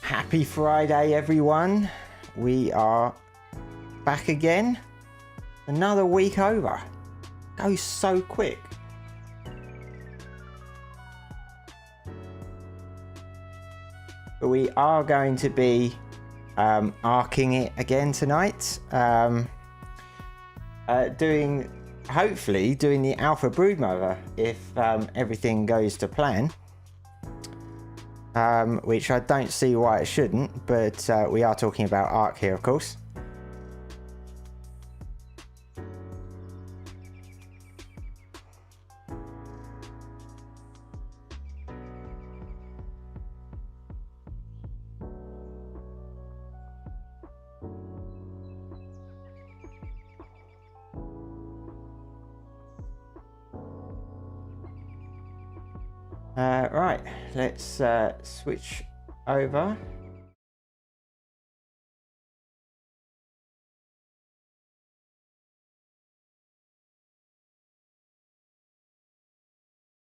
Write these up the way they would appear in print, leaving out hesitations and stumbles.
Happy Friday, everyone. We are back again. Another week over. Goes so quick. But we are going to be arcing it again tonight. Hopefully doing the Alpha Broodmother if everything goes to plan. Which I don't see why it shouldn't, but we are talking about Ark here, of course. Right, let's switch over.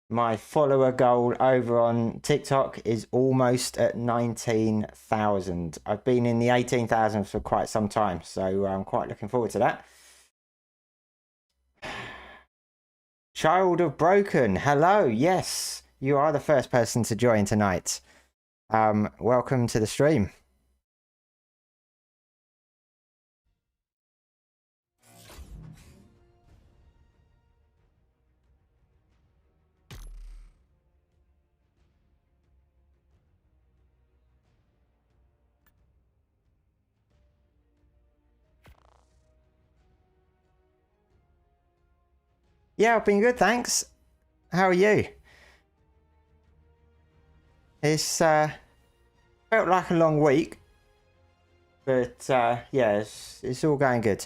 My follower goal over on TikTok is almost at 19,000. I've been in the 18,000 for quite some time, so I'm quite looking forward to that. Child of Broken, hello, yes. You are the first person to join tonight. Welcome to the stream. Yeah, I've been good, thanks. How are you? It's felt like a long week, but yeah, it's all going good.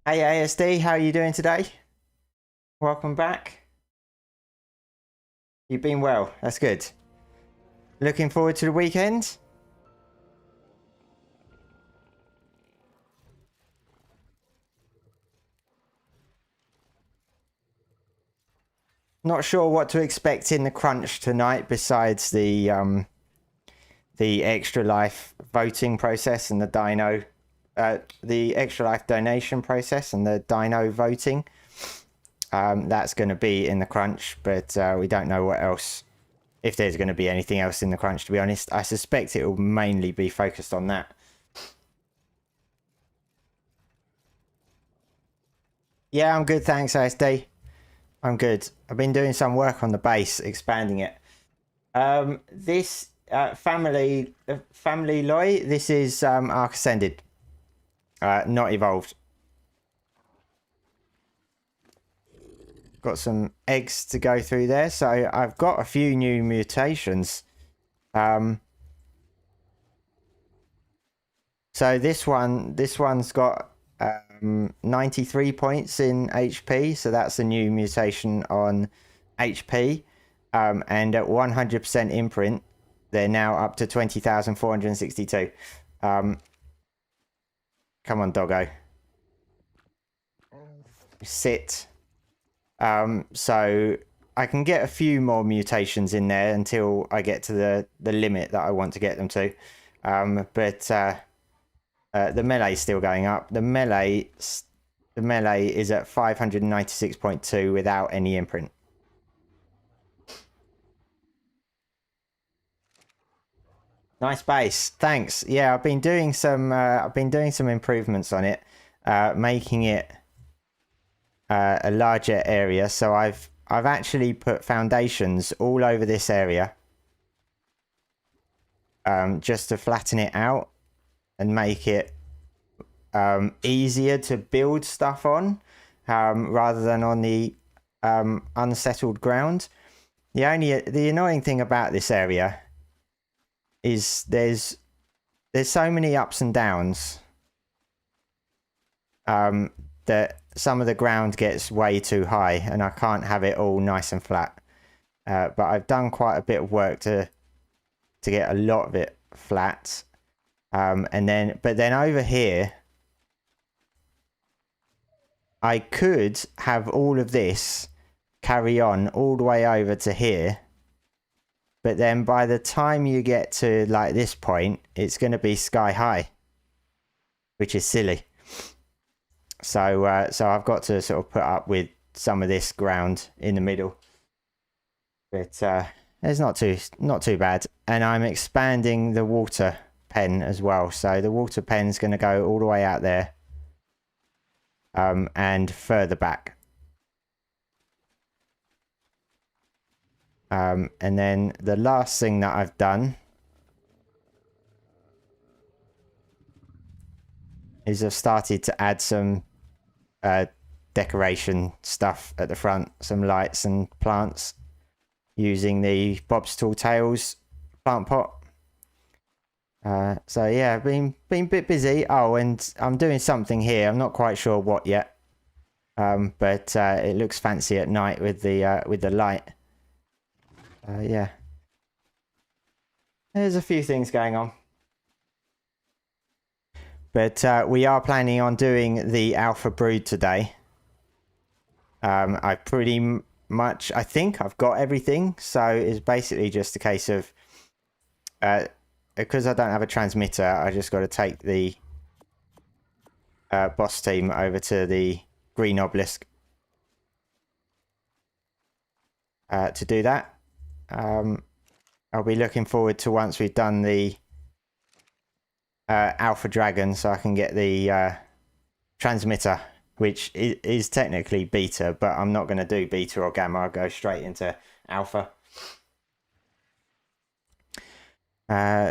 Hey ASD, how are you doing today? Welcome back. You've been well, that's good. Looking forward to the weekend? Not sure what to expect in the crunch tonight besides the extra life voting process and the extra life donation process and the dino voting. That's going to be in the crunch, but we don't know what else, if there's going to be anything else in the crunch, to be honest. I suspect it will mainly be focused on that. Yeah, I'm good, thanks ASD. I'm good. I've been doing some work on the base, expanding it. This family Loy, this is Ark Ascended, not evolved. Got some eggs to go through there, so I've got a few new mutations. So this one's got 93 points in HP, so that's a new mutation on HP, and at 100% imprint they're now up to 20,462. Come on, doggo, sit. So I can get a few more mutations in there until I get to the limit that I want to get them to, but the melee is still going up. The melee is at 596.2 without any imprint. Nice base, thanks. Yeah, I've been doing some improvements on it, making it a larger area. So I've actually put foundations all over this area, just to flatten it out and make it easier to build stuff on, rather than on the unsettled ground. The annoying thing about this area is there's so many ups and downs, that some of the ground gets way too high and I can't have it all nice and flat. But I've done quite a bit of work to get a lot of it flat. But then over here I could have all of this carry on all the way over to here. But then by the time you get to like this point, it's going to be sky high, which is silly. So so I've got to sort of put up with some of this ground in the middle. But it's not too bad. And I'm expanding the water pen as well. So the water pen's going to go all the way out there. And further back. And then the last thing that I've done is I've started to add some decoration stuff at the front, some lights and plants using the Bob's Tall Tales plant pot. So yeah, been a bit busy. Oh, and I'm doing something here. I'm not quite sure what yet. But it looks fancy at night with the light. Yeah. There's a few things going on. But we are planning on doing the Alpha Brood today. I pretty much, I think I've got everything. So it's basically just a case of, because I don't have a transmitter, I just got to take the boss team over to the green obelisk to do that. I'll be looking forward to once we've done the Alpha Dragon, so I can get the transmitter, which is technically beta, but I'm not going to do beta or gamma. I'll go straight into alpha.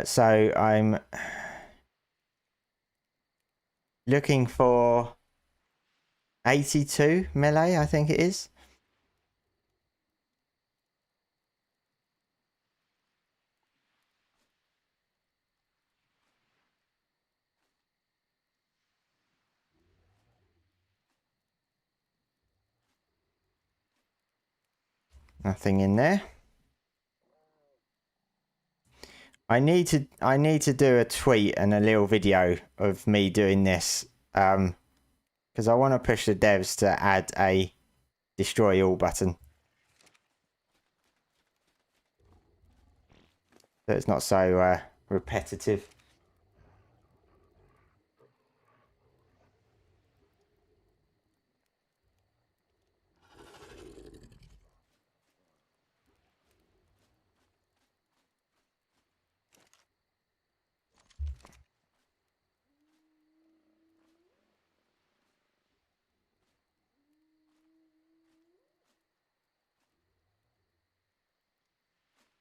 So I'm looking for 82 melee, I think it is. Nothing in there. I need to do a tweet and a little video of me doing this, because I want to push the devs to add a destroy all button, so it's not so repetitive.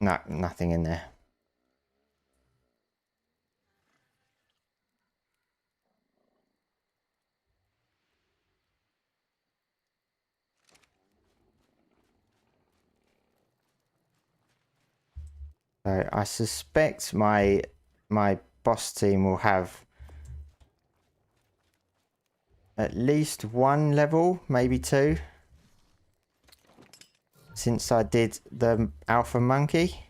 No, nothing in there. So I suspect my boss team will have at least one level, maybe two, since I did the alpha monkey.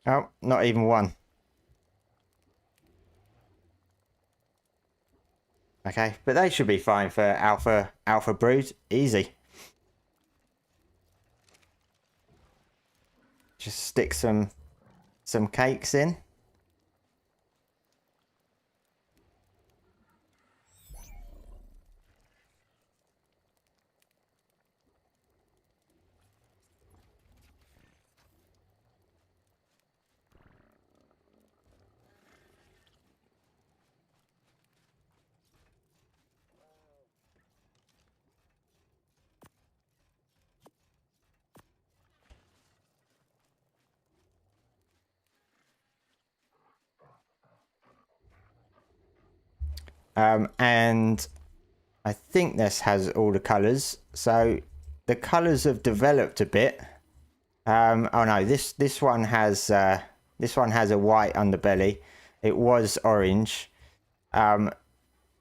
Oh, not even one. Okay, but they should be fine for alpha brood. Easy. Just stick some cakes in. And I think this has all the colors. So the colors have developed a bit. Oh no, this one has a white underbelly. It was orange, and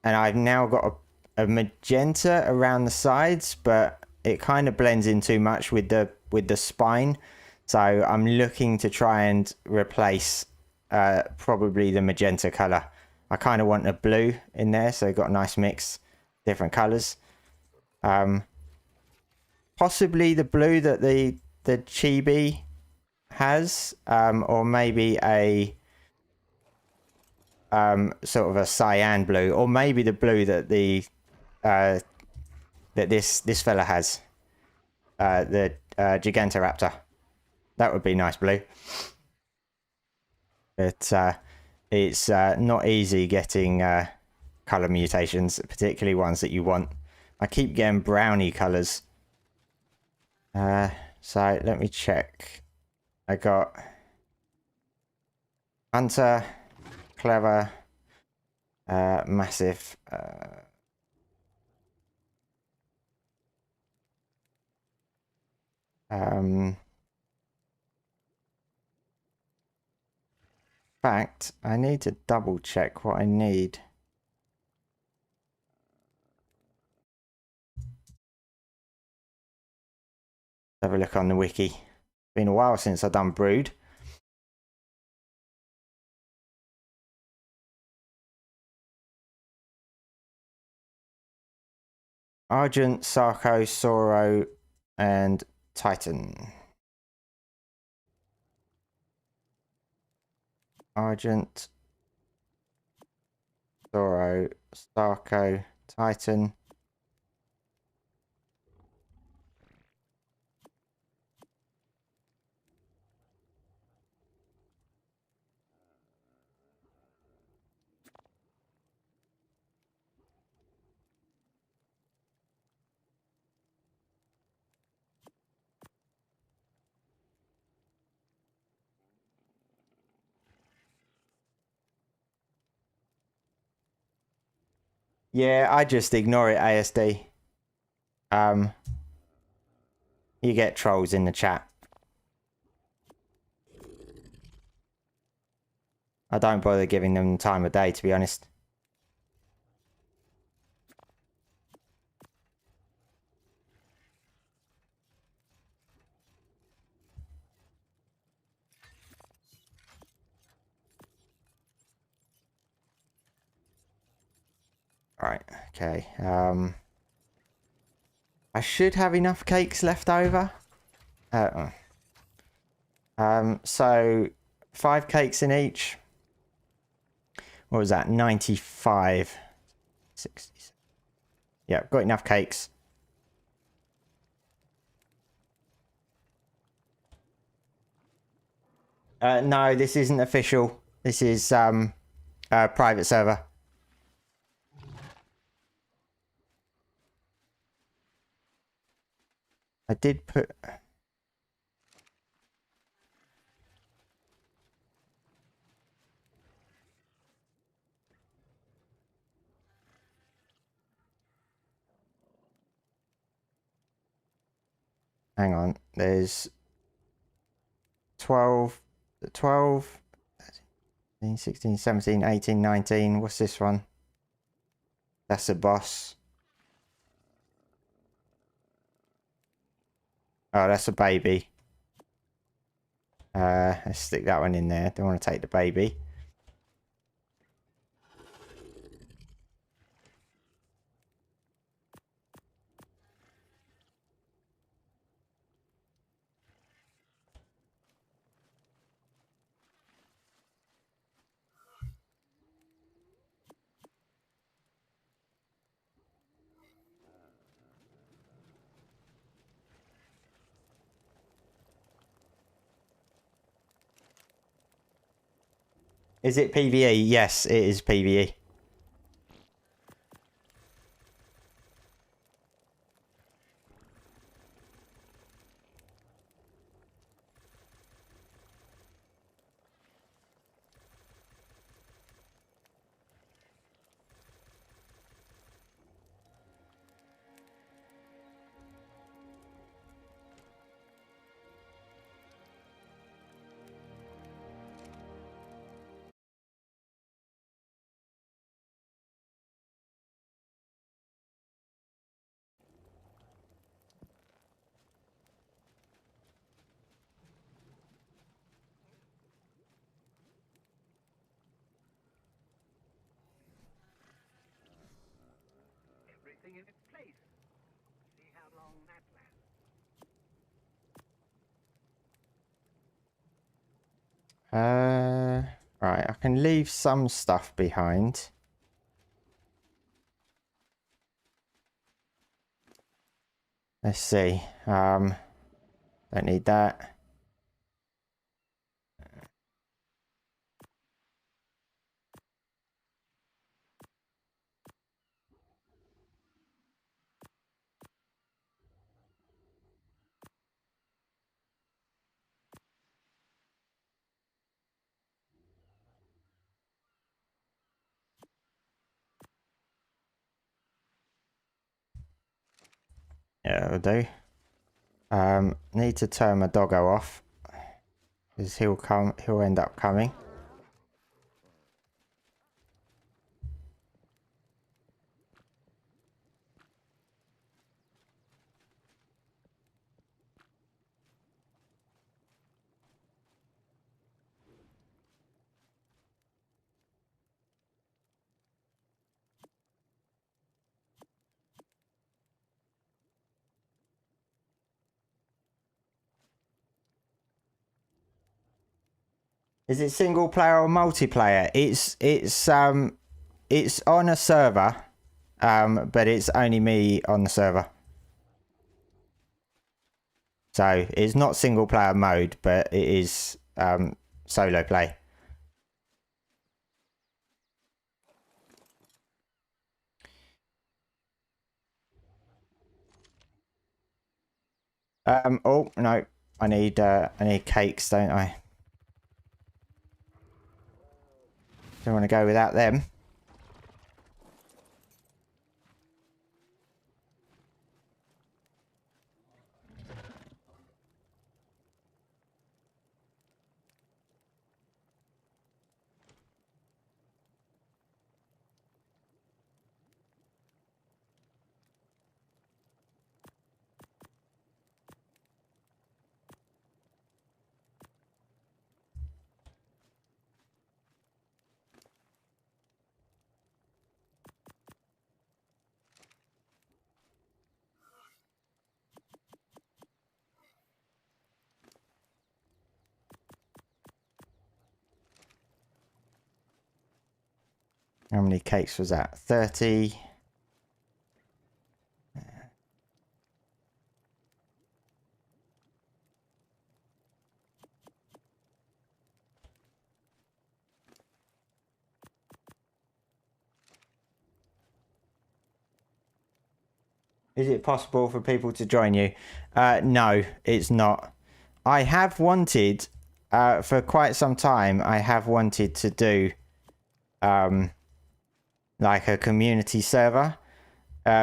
I've now got a magenta around the sides, but it kind of blends in too much with the with the spine. So I'm looking to try and replace probably the magenta color. I kind of want a blue in there, so got a nice mix, different colors. Possibly the blue that the chibi has, or maybe a sort of a cyan blue, or maybe the blue that that this fella has, the Gigantoraptor. That would be nice blue. But it's not easy getting color mutations, particularly ones that you want. I keep getting brownie colors. So let me check. I got Hunter, Clever, Massive, fact, I need to double check what I need. Have a look on the wiki. Been a while since I've done Brood. Argent, Sarco, Soro, and Titan. Argent, Soro, Sarco, Titan. Yeah, I just ignore it, ASD. You get trolls in the chat. I don't bother giving them time of day, to be honest. Right, okay. I should have enough cakes left over. So 5 cakes in each. What was that? 95. 60. Yeah, got enough cakes. No, this isn't official. This is private server. I did put... Hang on. There's 12, 13, 16, 17, 18, 19. What's this one? That's a boss. Oh, that's a baby. Let's stick that one in there. Don't want to take the baby. Is it PvE? Yes, it is PvE. something in its place. See how long that lasts. Right, I can leave some stuff behind. Let's see. Don't need that. Yeah, it'll do. Need to turn my doggo off, because he'll end up coming. Is it single player or multiplayer? It's on a server, but it's only me on the server. So it's not single player mode, but it is solo play. Oh no, I need cakes, don't I? Don't want to go without them. How many cakes was that? 30. Is it possible for people to join you? No, it's not. I have wanted, for quite some time, I have wanted to do like a community server,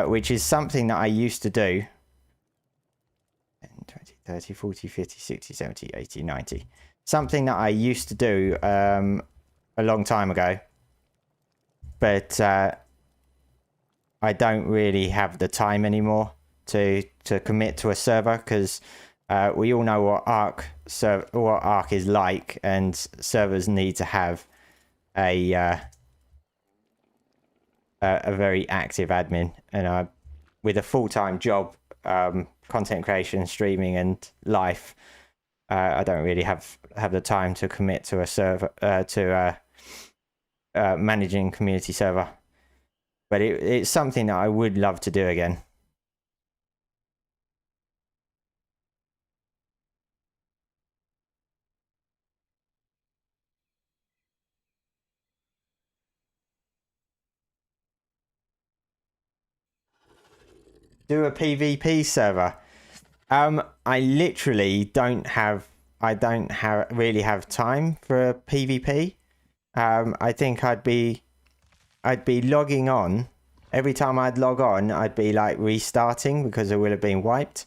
which is something that I used to do. 10, 20, 30, 40, 50, 60, 70, 80, 90. Something that I used to do a long time ago. But I don't really have the time anymore to commit to a server, because we all know what Ark is like, and servers need to have a very active admin, and with a full-time job, content creation, streaming, and life, I don't really have the time to commit to a server to managing community server. But it's something that I would love to do again. Do a PvP server. I literally don't really have time for a PvP. I think I'd be logging on. Every time I'd log on, I'd be like restarting, because I will have been wiped.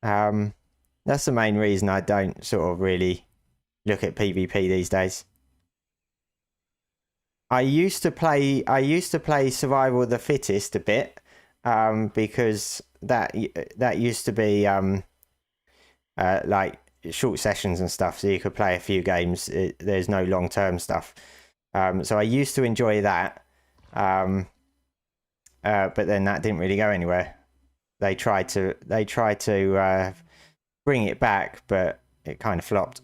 That's the main reason I don't sort of really look at PvP these days. I used to play Survival of the Fittest a bit, because that used to be like short sessions and stuff, so you could play a few games. There's no long-term stuff. So I used to enjoy that. but then that didn't really go anywhere. They tried to bring it back, but it kind of flopped.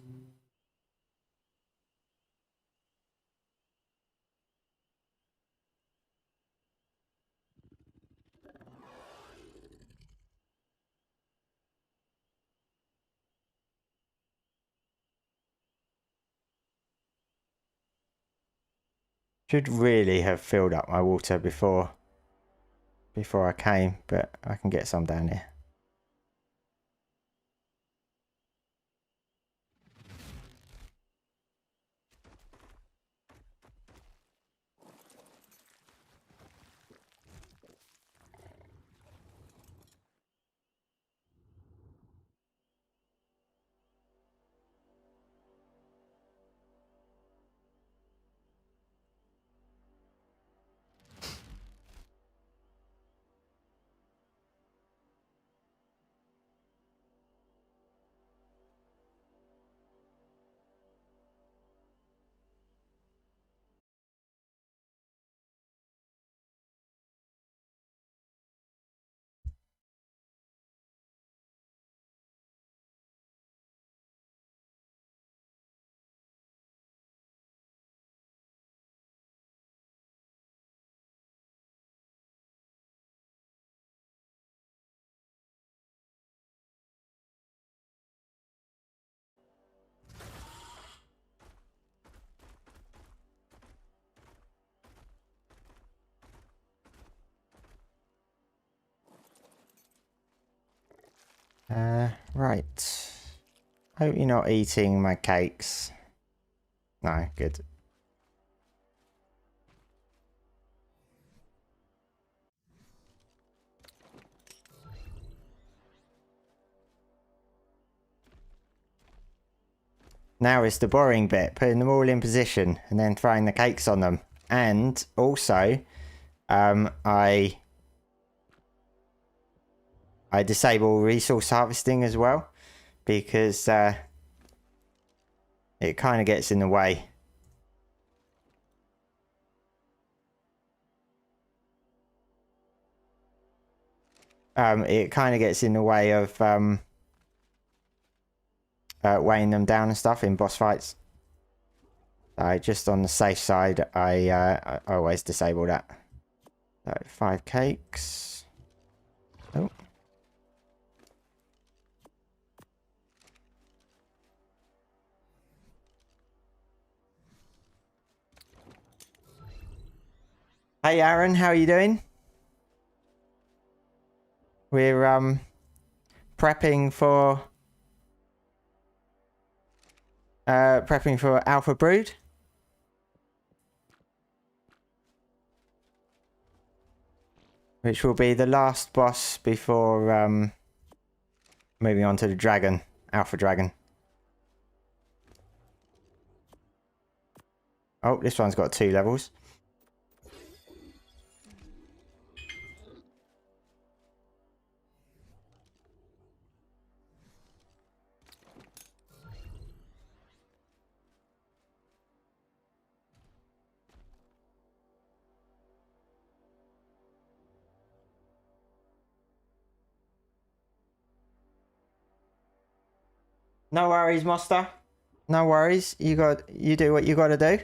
Should really have filled up my water before I came, but I can get some down here. Right. Hope you're not eating my cakes. No, good. Now is the boring bit, putting them all in position and then throwing the cakes on them. And also, I disable resource harvesting as well, because it kind of gets in the way. It kind of gets in the way of weighing them down and stuff in boss fights. Just on the safe side, I always disable that. So 5 cakes. Oh. Hey Aaron, how are you doing? We're prepping for Alpha Brood. Which will be the last boss before moving on to the dragon, Alpha Dragon. Oh, this one's got 2 levels. No worries, Monster. No worries. You do what you got to do.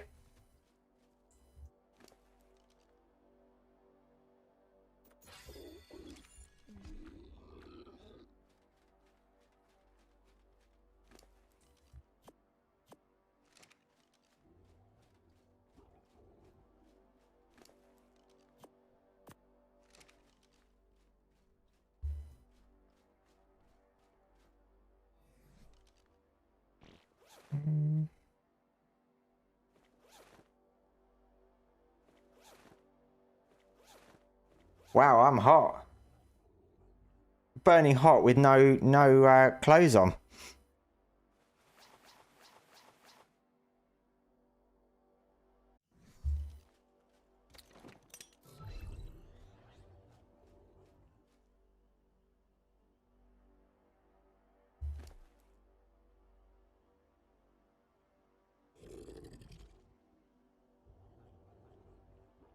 Wow, I'm hot. Burning hot with no clothes on.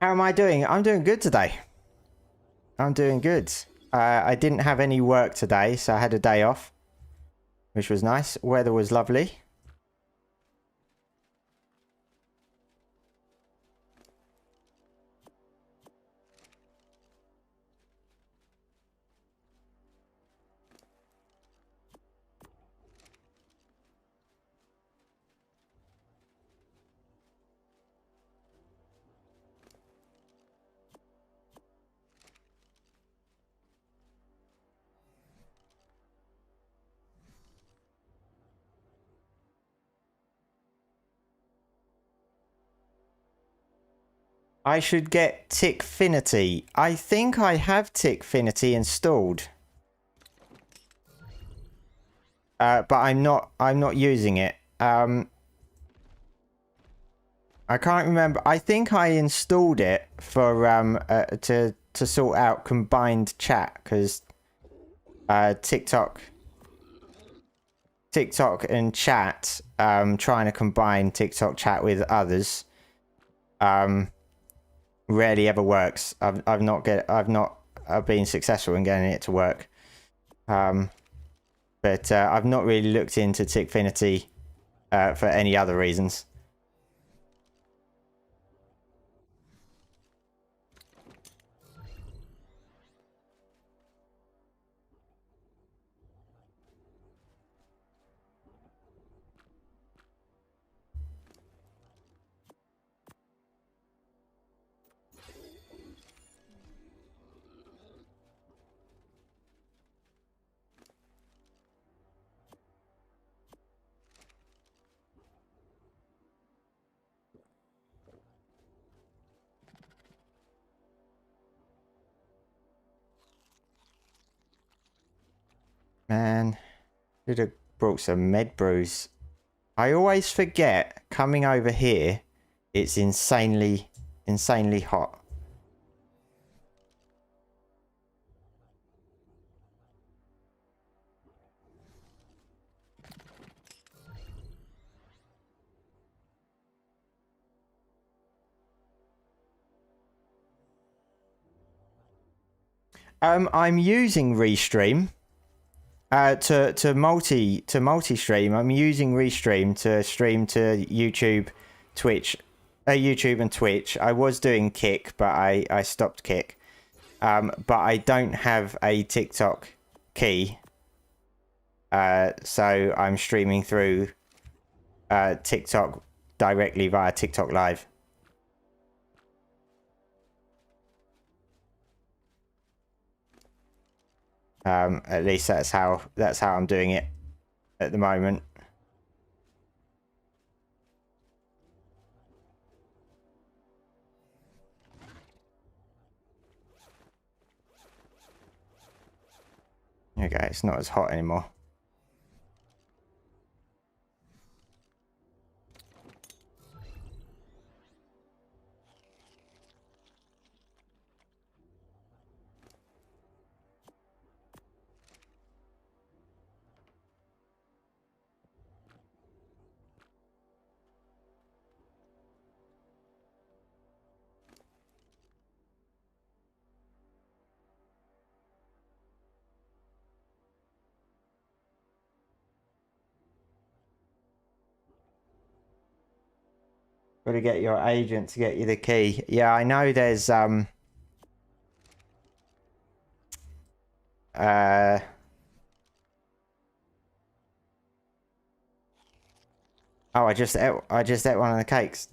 How am I doing? I'm doing good today. I'm doing good. I didn't have any work today, so I had a day off, which was nice. Weather was lovely. I should get Tickfinity. I think I have Tickfinity installed. But I'm not using it. I can't remember. I think I installed it for to sort out combined chat, because TikTok and chat, trying to combine TikTok chat with others rarely ever works. I've been successful in getting it to work. But I've not really looked into Tickfinity for any other reasons. Man, should have brought some med brews. I always forget coming over here, it's insanely hot. I'm using Restream to multi stream. I'm using Restream to stream to YouTube, Twitch, YouTube and Twitch. I was doing Kick, but I stopped Kick. But I don't have a TikTok key, so I'm streaming through TikTok directly via TikTok Live. At least that's how I'm doing it at the moment. Okay, it's not as hot anymore. Got to get your agent to get you the key. Yeah, I know there's oh, I just ate one of the cakes.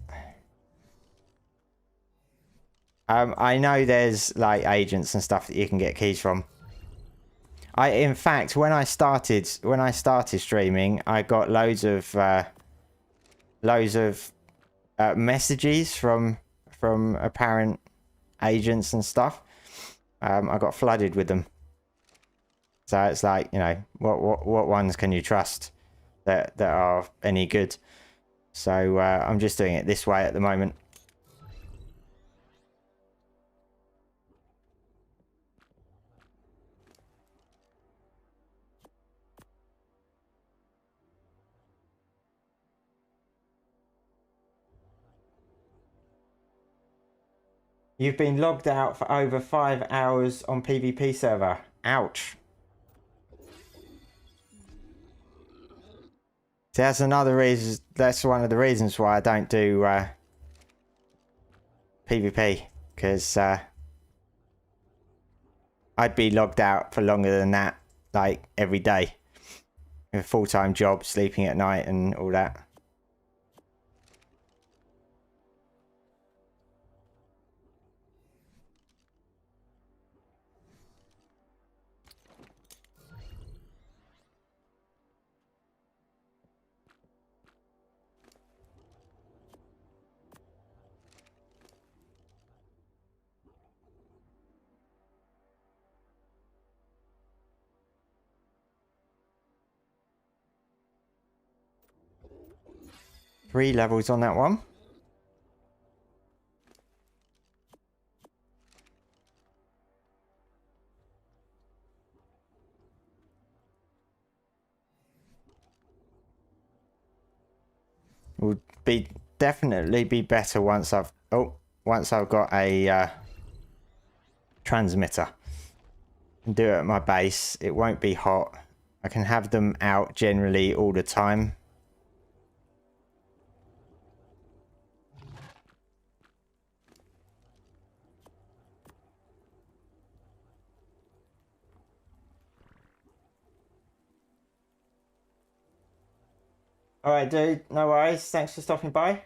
I know there's like agents and stuff that you can get keys from. In fact, when I started streaming, I got loads of messages from apparent agents and stuff. I got flooded with them. So it's like, you know, what ones can you trust that are any good? So I'm just doing it this way at the moment. You've been logged out for over 5 hours on PvP server. Ouch. See, that's another reason. That's one of the reasons why I don't do PvP, because I'd be logged out for longer than that, like every day, with a full-time job, sleeping at night, and all that. Three levels on that one. Would be definitely be better once I've got a transmitter and do it at my base. It won't be hot. I can have them out generally all the time. All right, dude. No worries. Thanks for stopping by.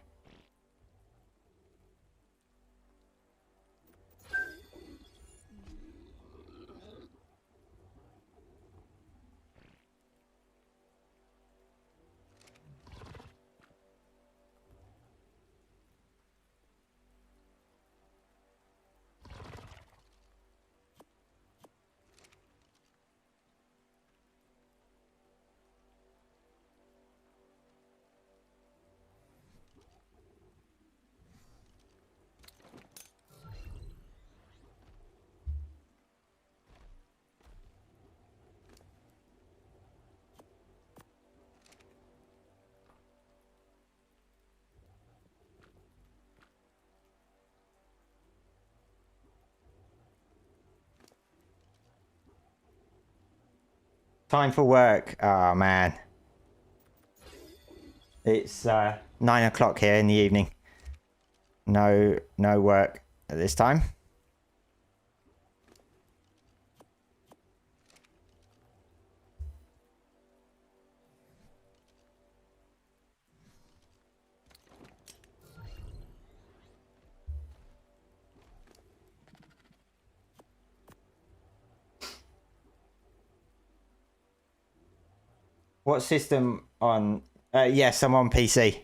Time for work. Oh man, it's 9 o'clock here in the evening. No work at this time. What system on? Yes, I'm on PC.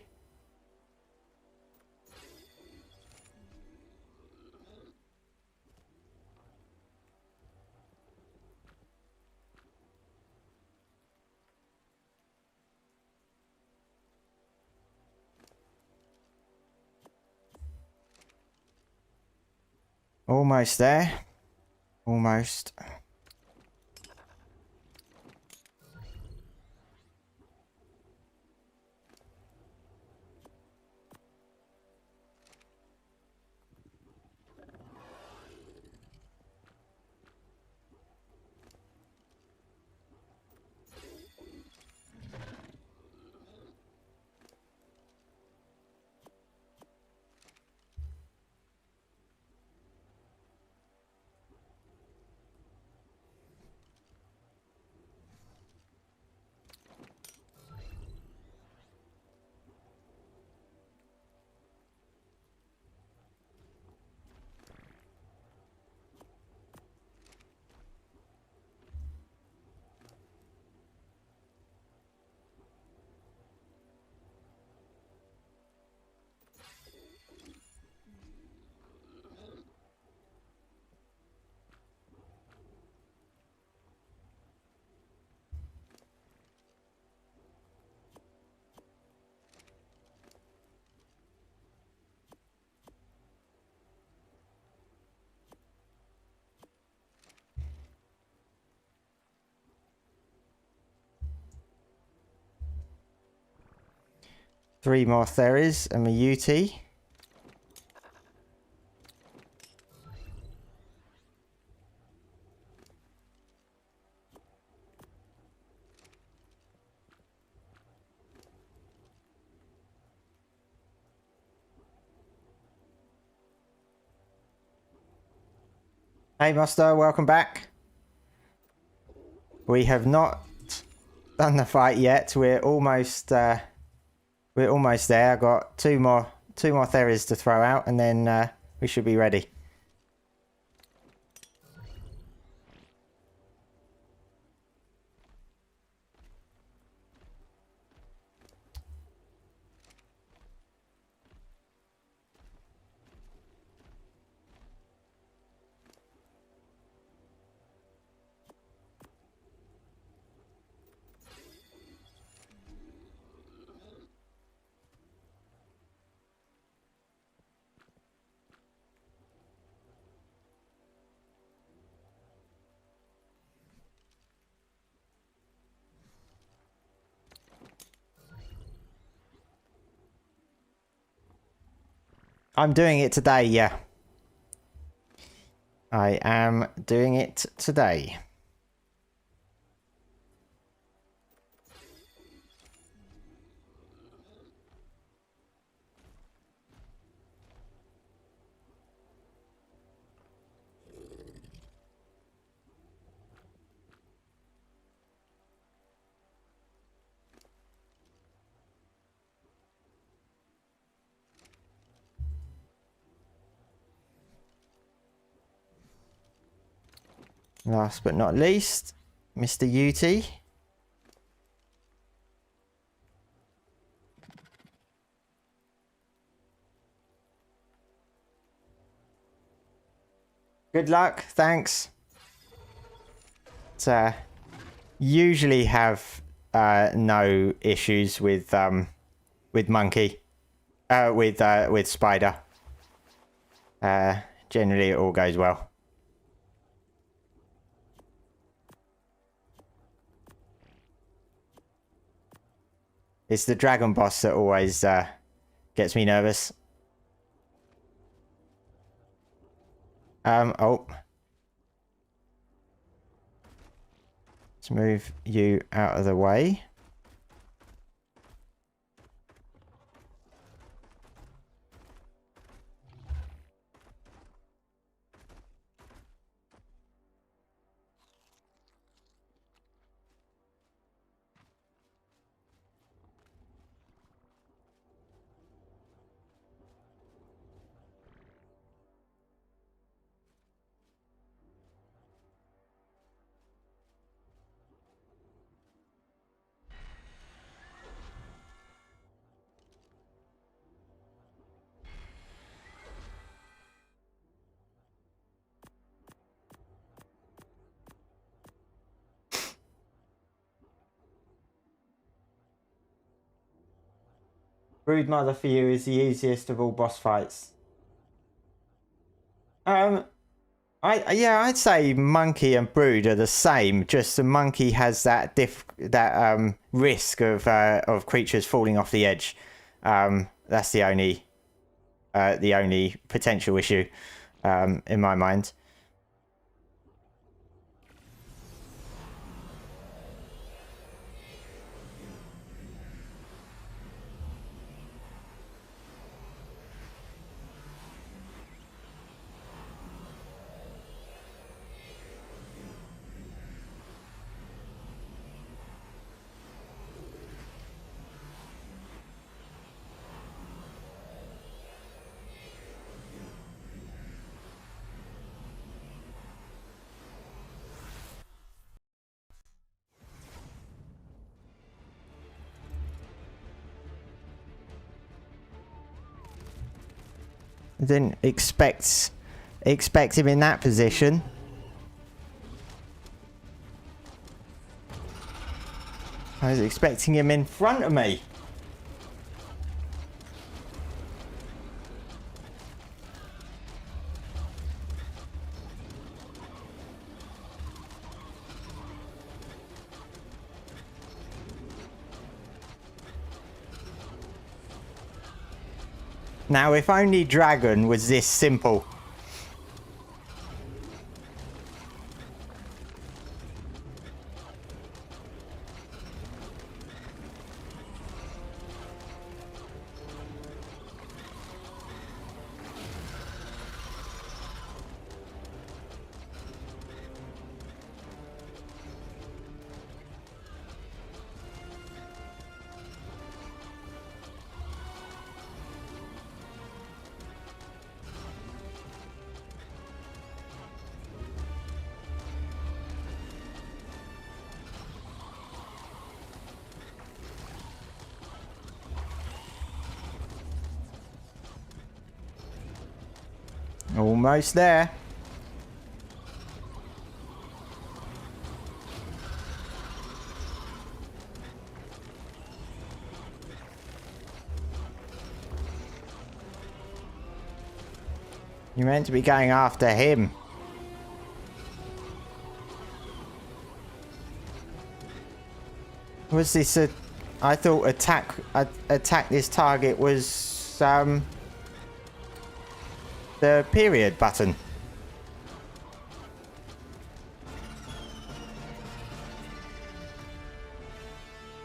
Almost there. Almost. Three more Theris and my UT. Hey, Master, welcome back. We have not done the fight yet. We're almost there. I've got two more theories to throw out, and then we should be ready. I'm doing it today, yeah. I am doing it today. Last but not least, Mr. UT. Good luck, thanks. Usually have no issues with monkey, with spider. Generally, it all goes well. It's the dragon boss that always gets me nervous. Oh. Let's move you out of the way. Broodmother for you is the easiest of all boss fights. I'd say monkey and brood are the same. Just the monkey has that risk of creatures falling off the edge. That's the only potential issue in my mind. I didn't expect him in that position. I was expecting him in front of me. Now, if only Dragon was this simple. Almost there. You're meant to be going after him. Was this a... I thought attack this target was the period button.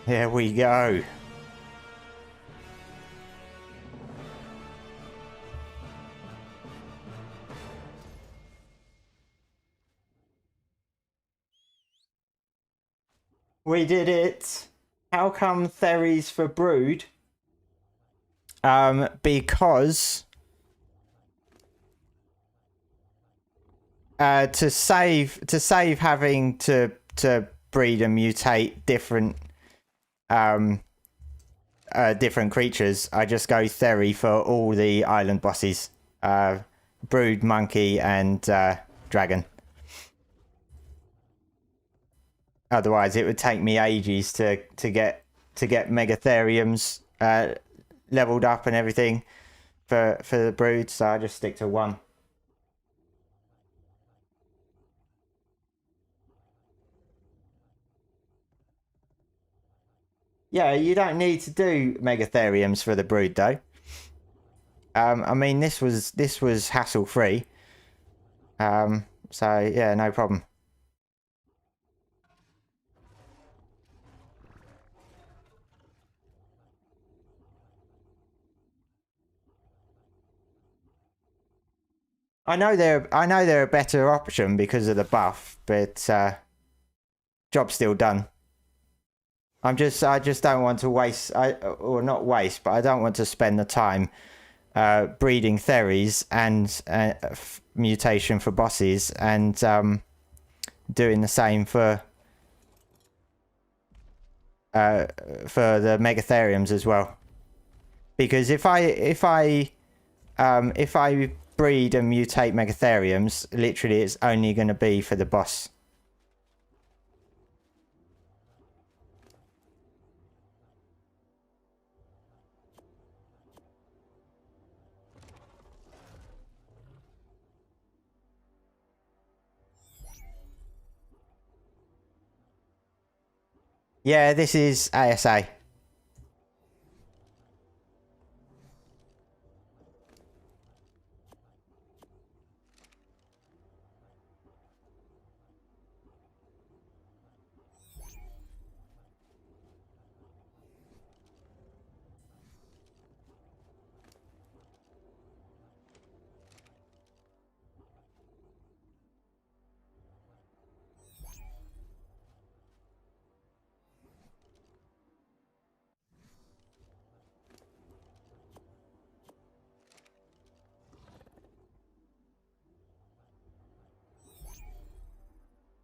Here we go. We did it. How come Theres for brood? Because to save having to breed and mutate different different creatures, I just go Theres for all the island bosses. Brood, monkey, and dragon. Otherwise, it would take me ages to get megatheriums leveled up and everything for the brood. So I just stick to one. Yeah, you don't need to do megatheriums for the brood though. I mean, this was hassle free. So yeah, no problem. I know they're a better option because of the buff, but job's still done. I just don't want to waste, or not waste, but I don't want to spend the time breeding Theres and mutation for bosses and doing the same for the megatheriums as well. Because if I breed and mutate megatheriums, literally it's only going to be for the boss. Yeah, this is ASA.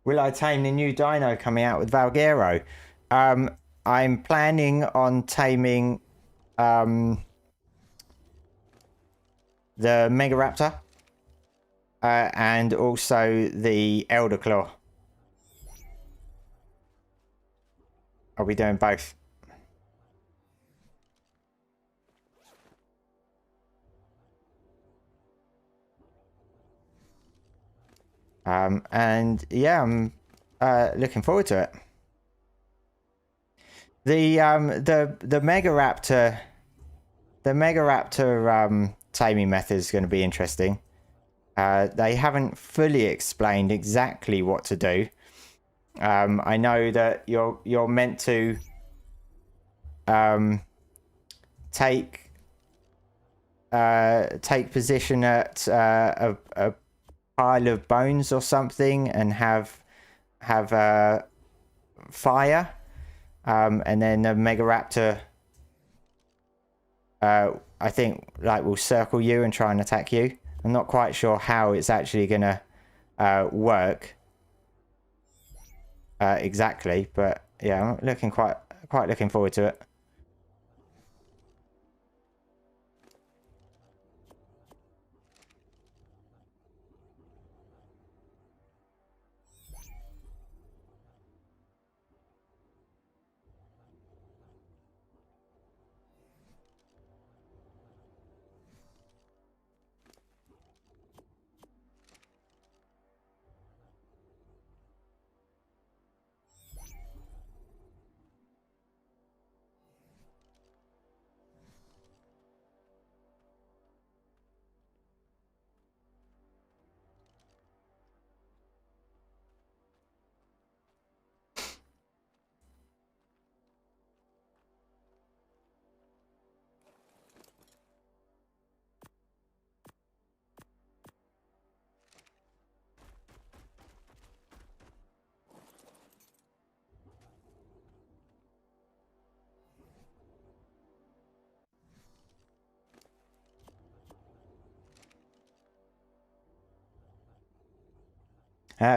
Will I tame the new dino coming out with Valguero? I'm planning on taming the Megaraptor and also the Elder Claw. I'll be doing both. And yeah, I'm looking forward to it. The Megaraptor taming method is going to be interesting. They haven't fully explained exactly what to do. I know that you're meant to take position at a pile of bones or something and have fire, and then the Megaraptor I think like will circle you and try and attack you. I'm not quite sure how it's actually gonna work exactly, but yeah, I'm looking quite looking forward to it.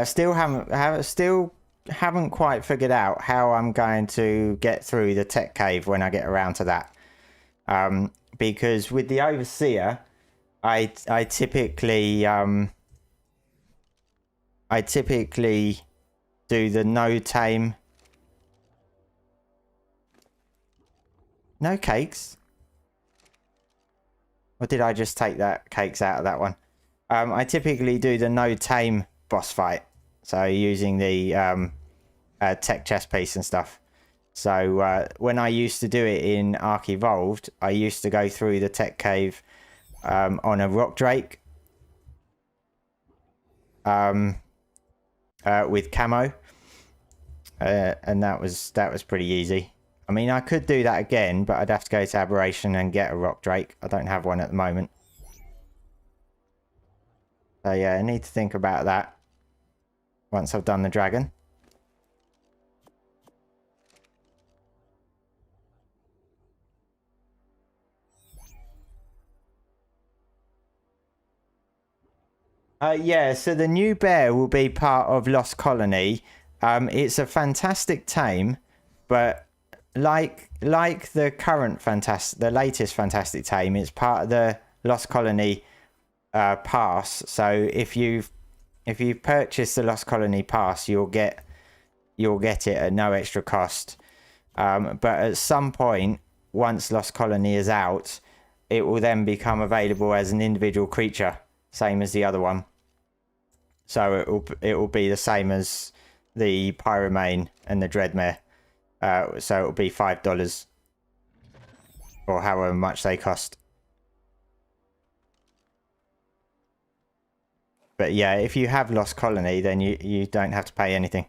Still haven't quite figured out how I'm going to get through the tech cave when I get around to that. Because with the overseer, I typically do the no tame. No cakes? Or did I just take that cakes out of that one? I typically do the no tame boss fight. So using the tech chest piece and stuff. So when I used to do it in Ark Evolved, I used to go through the tech cave on a rock drake with camo, and that was pretty easy. I mean, I could do that again, but I'd have to go to Aberration and get a rock drake. I don't have one at the moment. So yeah, I need to think about that once I've done the dragon. Yeah, so the new bear will be part of Lost Colony. It's a fantastic tame, but like the latest fantastic tame, it's part of the Lost Colony pass. So if you purchase the Lost Colony pass, you'll get it at no extra cost. But at some point, once Lost Colony is out, it will then become available as an individual creature, same as the other one. So it will be the same as the Pyromane and the Dreadmare. So it will be $5 or however much they cost. But yeah, if you have Lost Colony, then you don't have to pay anything.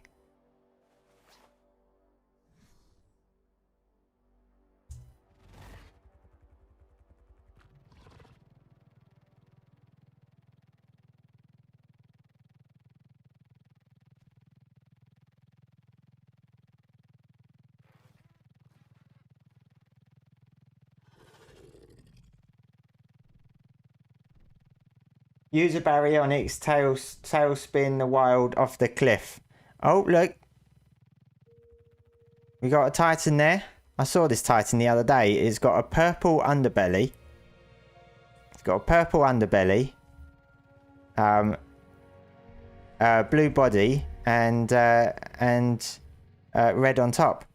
Use a baryonyx tail spin the wild off the cliff. Oh, look. We got a titan there. I saw this titan the other day. It's got a purple underbelly. It's got a purple underbelly. Blue body and red on top.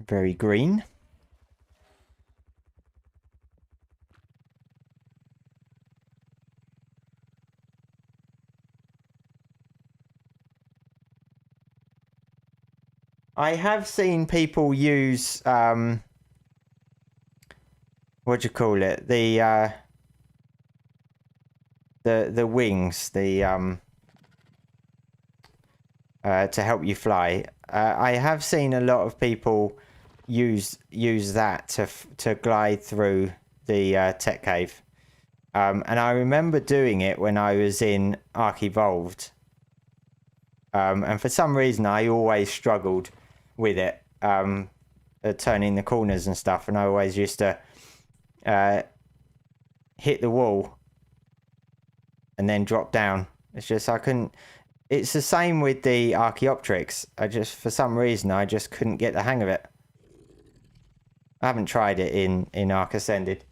Very green. I have seen people use what do you call it? The wings, to help you fly. I have seen a lot of people use that to glide through the tech cave. And I remember doing it when I was in Ark Evolved. And for some reason I always struggled with it, turning the corners and stuff, and I always used to hit the wall and then drop down. It's just I couldn't. It's the same with the Archaeopteryx. For some reason I just couldn't get the hang of it. I haven't tried it in Ark Ascended.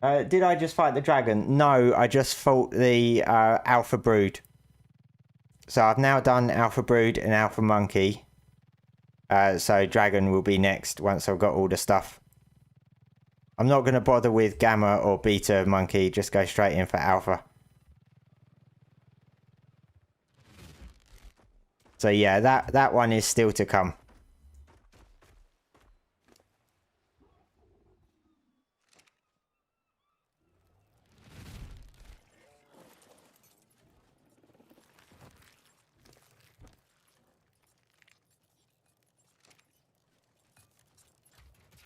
Did I just fight the dragon? No, I just fought the Alpha Brood. So I've now done Alpha Brood and Alpha Monkey. So Dragon will be next once I've got all the stuff. I'm not going to bother with Gamma or Beta Monkey. Just go straight in for Alpha. So yeah, that one is still to come.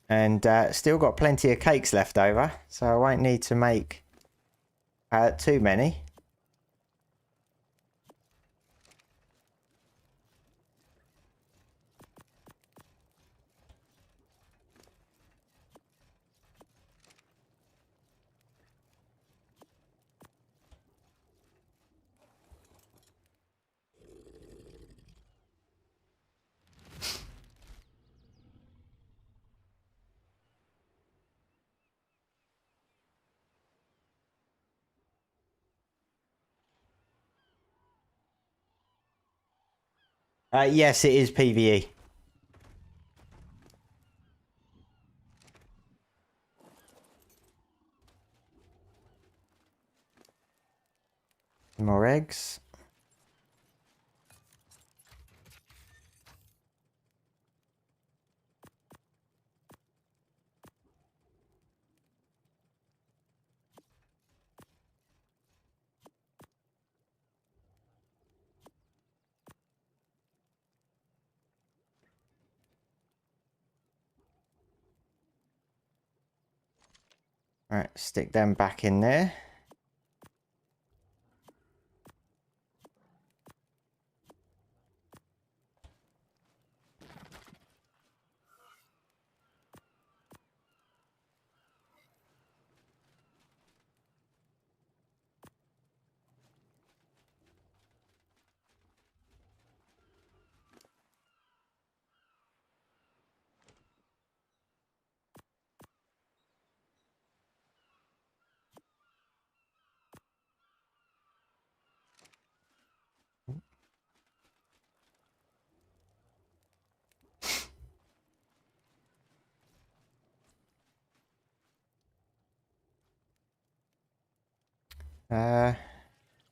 And still got plenty of cakes left over, so I won't need to make Too many. Yes, it is PvE. More eggs. Right, stick them back in there.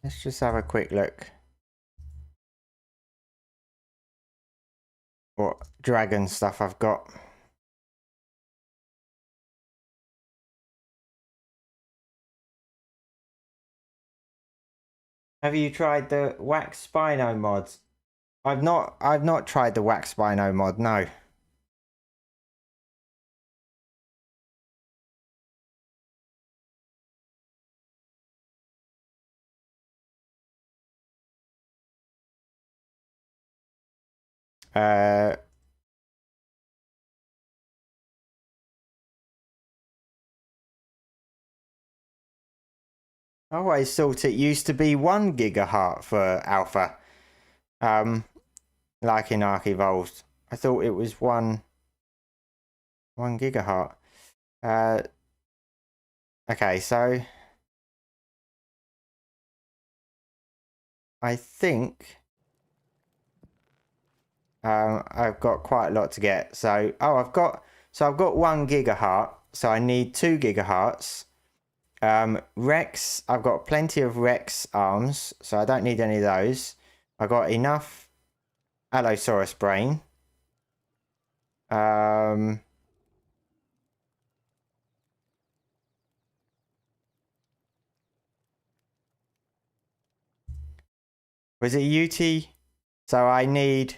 Let's just have a quick look. What dragon stuff I've got. Have you tried the wax spino mods? I've not tried the wax spino mod, no. I always thought it used to be 1 gigahertz for alpha. Like in Ark Evolved. I thought it was one gigahertz. Okay, so I think I've got quite a lot to get. So I've got 1 gigahertz. So I need 2 gigahertz. Rex, I've got plenty of Rex arms, so I don't need any of those. I got enough Allosaurus brain. Was it UT? So I need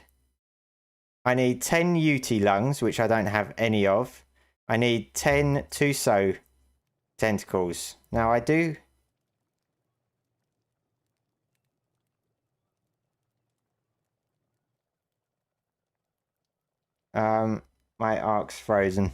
10 UT lungs, which I don't have any of. I need 10 Tuso tentacles. Now I do. My ark's frozen.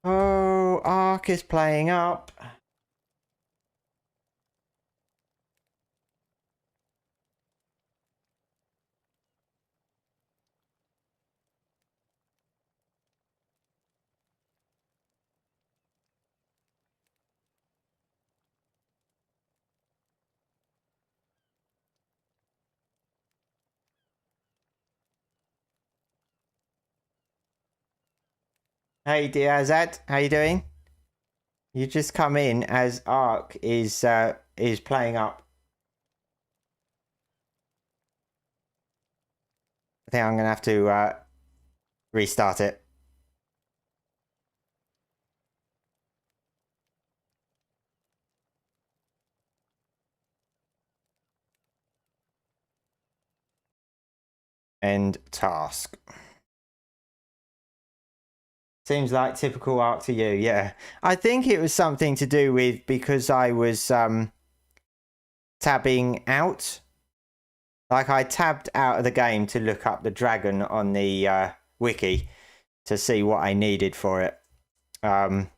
Oh, Ark is playing up. Hey Diazad, how you doing? You just come in as Ark is playing up. I think I'm gonna have to restart it. End task. Seems like typical Ark to you, yeah. I think it was something to do with because I was tabbing out. Like I tabbed out of the game to look up the dragon on the wiki to see what I needed for it. And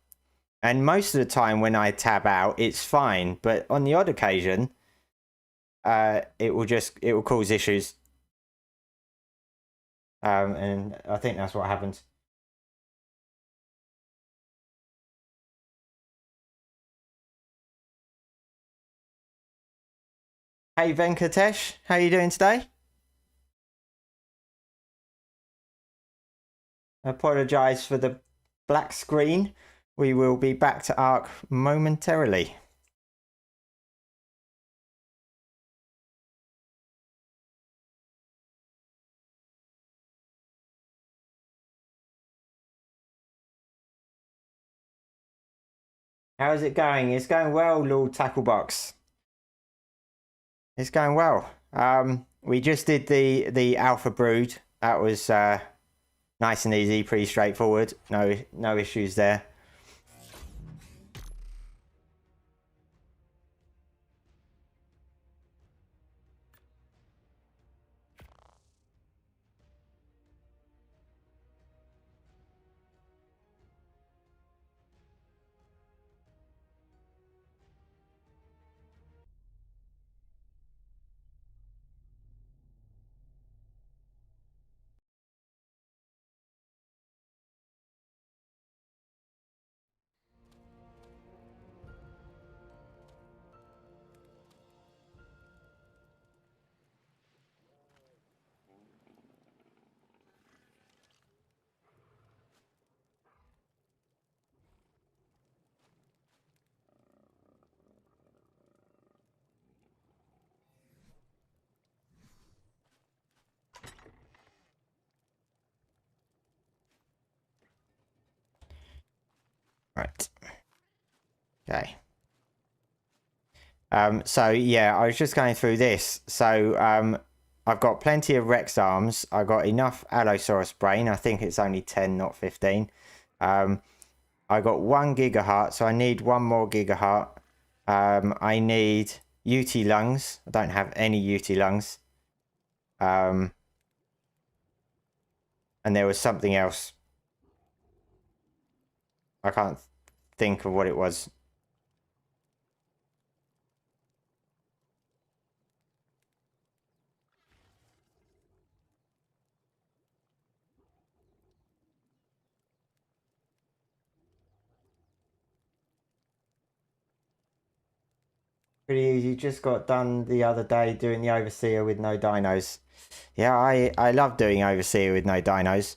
most of the time when I tab out, it's fine. But on the odd occasion, it will cause issues. And I think that's what happens. Hey Venkatesh, how you doing today? Apologise for the black screen. We will be back to Ark momentarily. How's it going? It's going well, Lord Tacklebox. It's going well. We just did the Alpha Brood. That was nice and easy, pretty straightforward. No issues there. Right. Okay. So yeah, I was just going through this. So I've got plenty of Rex arms. I got enough Allosaurus brain. I think it's only 10, not 15. I got 1 gigaheart, so I need 1 more gigaheart. I need UT lungs. I don't have any UT lungs. And there was something else. I can't think of what it was. Pretty easy. Just got done the other day doing the Overseer with no dinos. Yeah, I love doing Overseer with no dinos.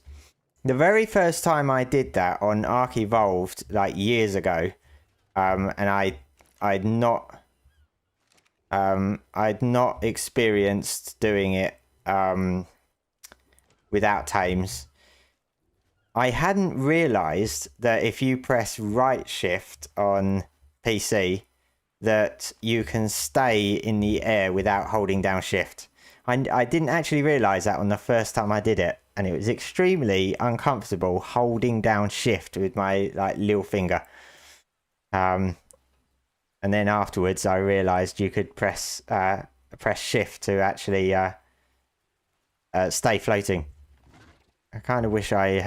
The very first time I did that on Ark Evolved, like years ago, and I'd not experienced doing it without tames. I hadn't realised that if you press right shift on PC, that you can stay in the air without holding down shift. I didn't actually realise that on the first time I did it, and it was extremely uncomfortable holding down shift with my like little finger. And then afterwards I realised you could press shift to actually stay floating. I kind of wish I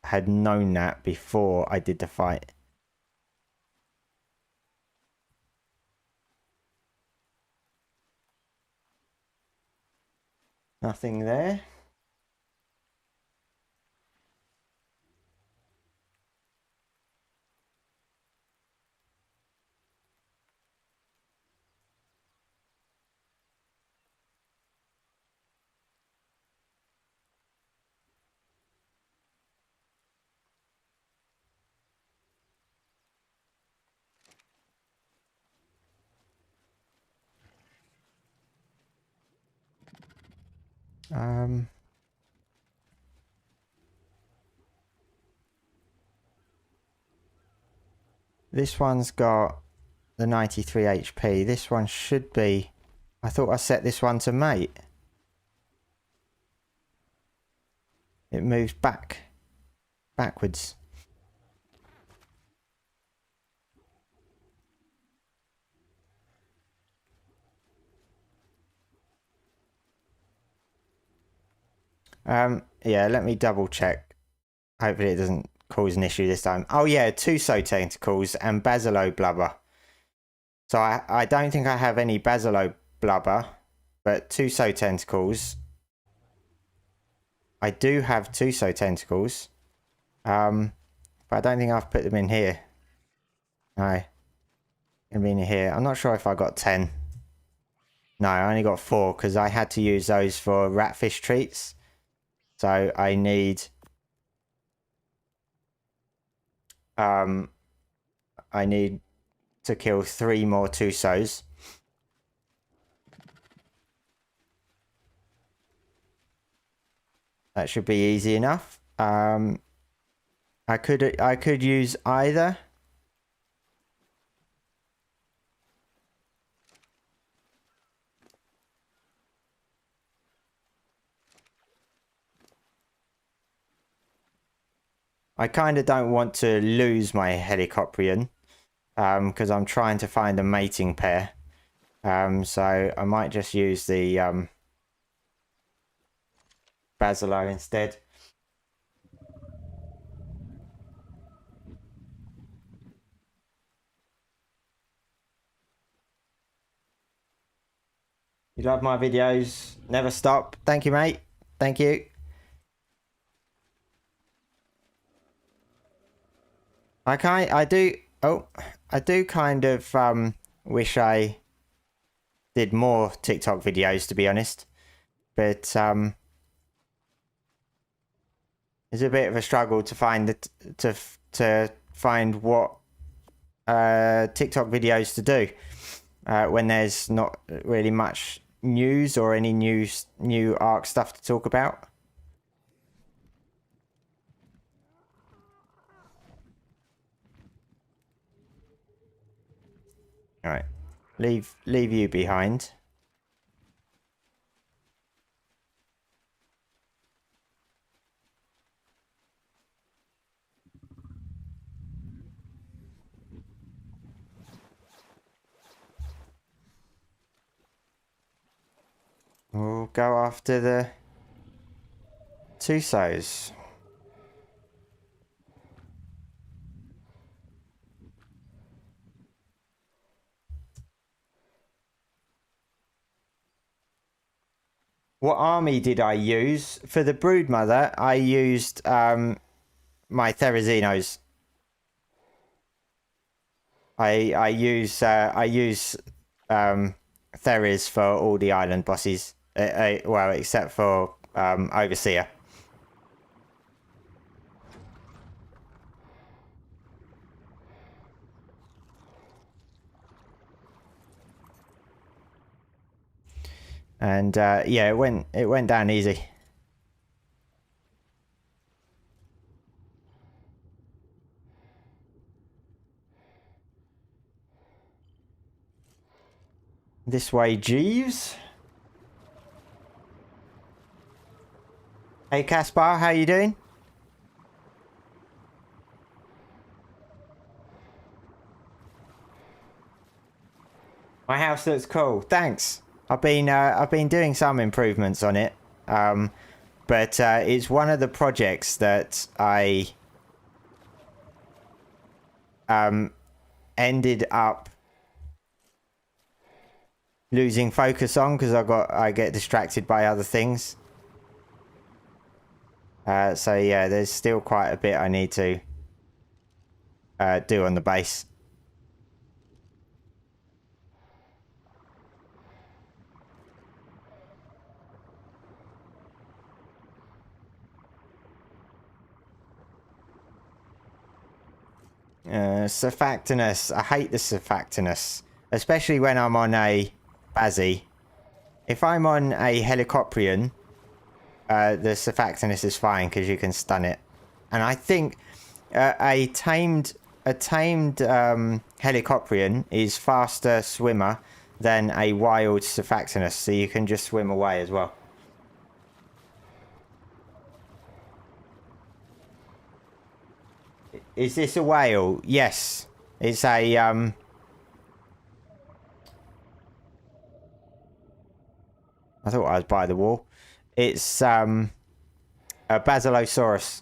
had known that before I did the fight. Nothing there. This one's got the 93 HP. This one should be... I thought I set this one to mate. It moves backwards. Yeah, let me double check. Hopefully it doesn't cause an issue this time. Oh yeah, Tuso tentacles and basilo blubber. So I don't think I have any basilo blubber, but Tuso tentacles. I do have Tuso tentacles. But I don't think I've put them in here. No. Gonna be in here. I'm not sure if I got 10. No, I only got 4 because I had to use those for ratfish treats. So I need to kill 3 more Tusos. That should be easy enough. I could use either. I kind of don't want to lose my Helicoprion because I'm trying to find a mating pair. So I might just use the Basilo instead. You love my videos. Never stop. Thank you, mate. Thank you. I do kind of wish I did more TikTok videos, to be honest. But it's a bit of a struggle to find to find what TikTok videos to do when there's not really much news or any new Ark stuff to talk about. All right, leave you behind. We'll go after the Tusos. What army did I use? For the Broodmother, I used my Therazinos. I use Theris for all the island bosses. Well, except for Overseer. And yeah, it went down easy. This way, Jeeves. Hey, Caspar, how you doing? My house looks cool. Thanks. I've been doing some improvements on it, but it's one of the projects that I ended up losing focus on because I get distracted by other things. So yeah, there's still quite a bit I need to do on the base. Surfactinus. I hate the surfactinus, especially when I'm on a Bazzy. If I'm on a Helicoprion, the surfactinus is fine because you can stun it. And I think a tamed Helicoprion is faster swimmer than a wild surfactinus, so you can just swim away as well. Is this a whale? Yes. It's a I thought I was by the wall. It's a basilosaurus.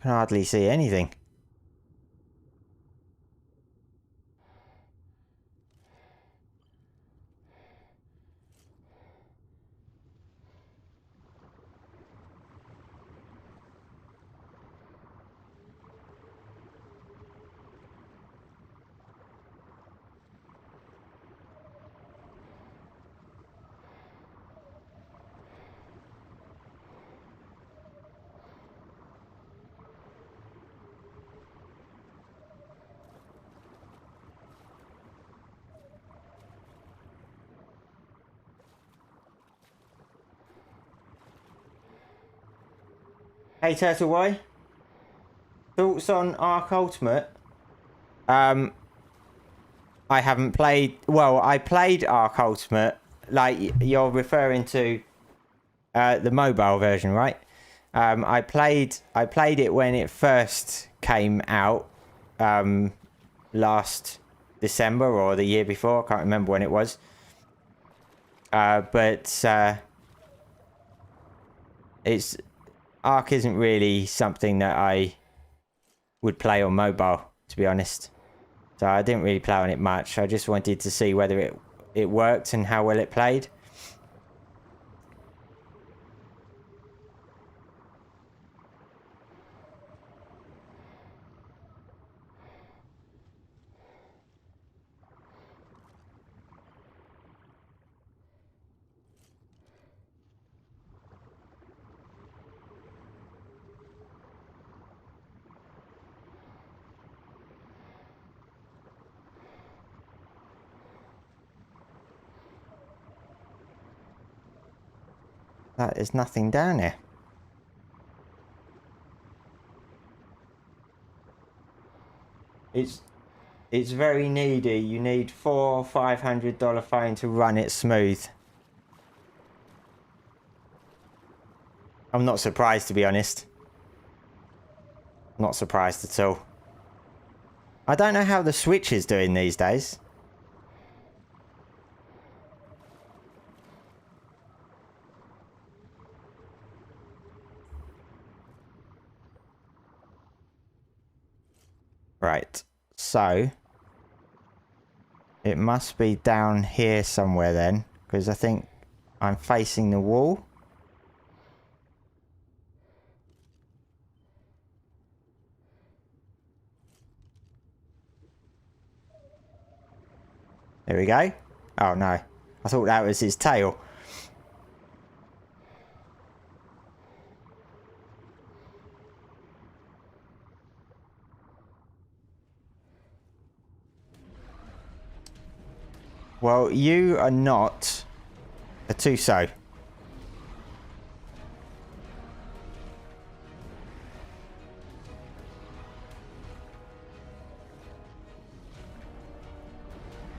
Can hardly see anything. Hey Turtle Boy, thoughts on Ark Ultimate? I haven't played. Well, I played Ark Ultimate. Like you're referring to the mobile version, right? I played it when it first came out last December or the year before. I can't remember when it was. But it's Ark isn't really something that I would play on mobile, to be honest. So I didn't really play on it much. I just wanted to see whether it worked and how well it played. There's nothing down there. It's very needy. You need $400 or $500 phone to run it smooth. I'm not surprised, to be honest. Not surprised at all. I don't know how the Switch is doing these days. Right, so it must be down here somewhere then, because I think I'm facing the wall. There we go. Oh no, I thought that was his tail. Well, you are not a Tuso.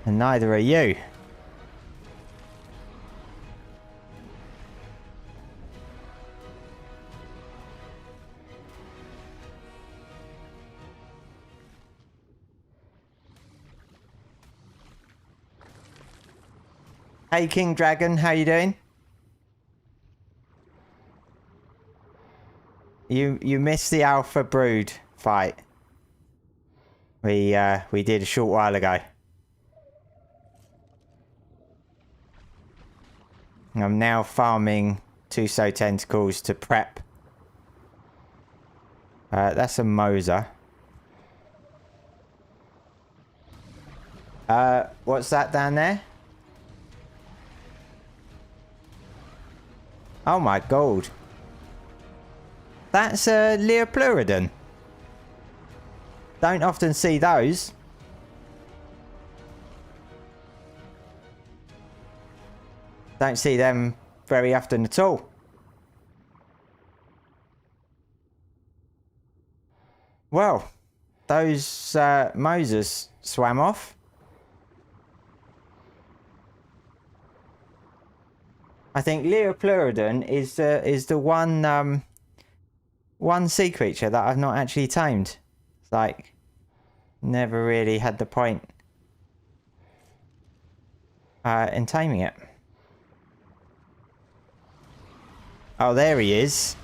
And neither are you. Hey King Dragon, how you doing? You missed the Alpha Brood fight. We did a short while ago. I'm now farming Tuso tentacles to prep. That's a Moser. What's that down there? Oh my god. That's a Leopleurodon. Don't often see those. Don't see them very often at all. Well, those Moses swam off. I think Leopleurodon is the one sea creature that I've not actually tamed. It's like never really had the point in taming it. Oh, there he is.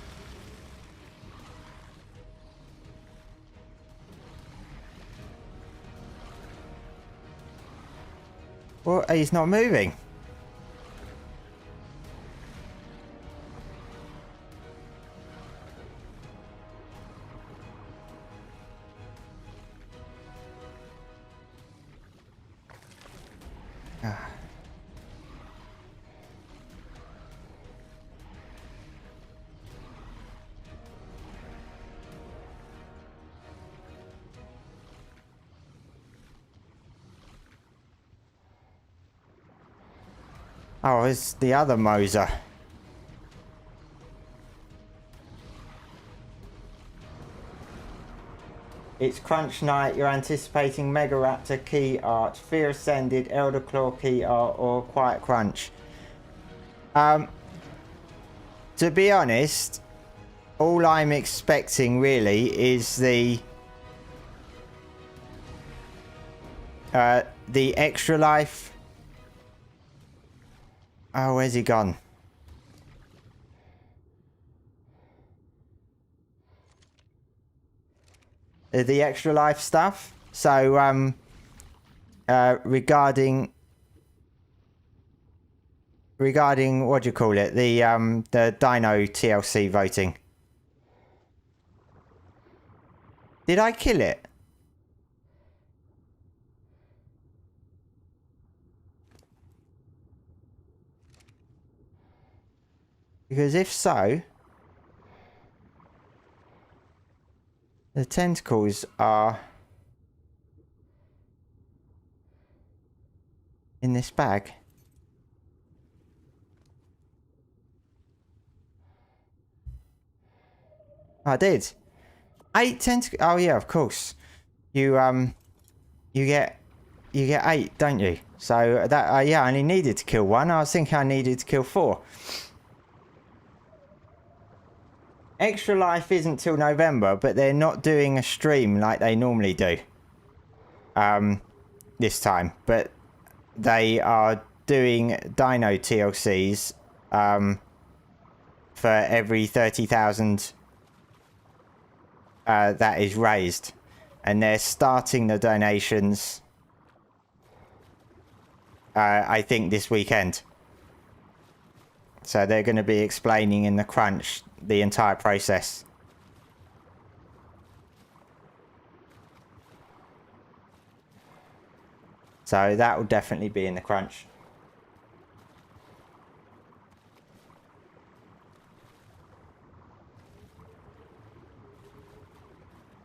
Well, he's not moving. Oh, it's the other Moser. It's Crunch Night. You're anticipating Mega Raptor, Key Art, Fear Ascended, Elder Claw, Key Art, or Quiet Crunch. To be honest, all I'm expecting really is the extra life. Oh, where's he gone? The extra life stuff. So, regarding what do you call it? The Dino TLC voting. Did I kill it? Because if so, the tentacles are in this bag. I did. 8 tentacles. Oh yeah, of course. You get 8, don't you? So that yeah, I only needed to kill 1. I was thinking I needed to kill 4. Extra Life isn't till November, but they're not doing a stream like they normally do. This time, but they are doing Dino TLCs for every 30,000 that is raised, and they're starting the donations. I think this weekend. So they're going to be explaining in the crunch the entire process. So that will definitely be in the crunch.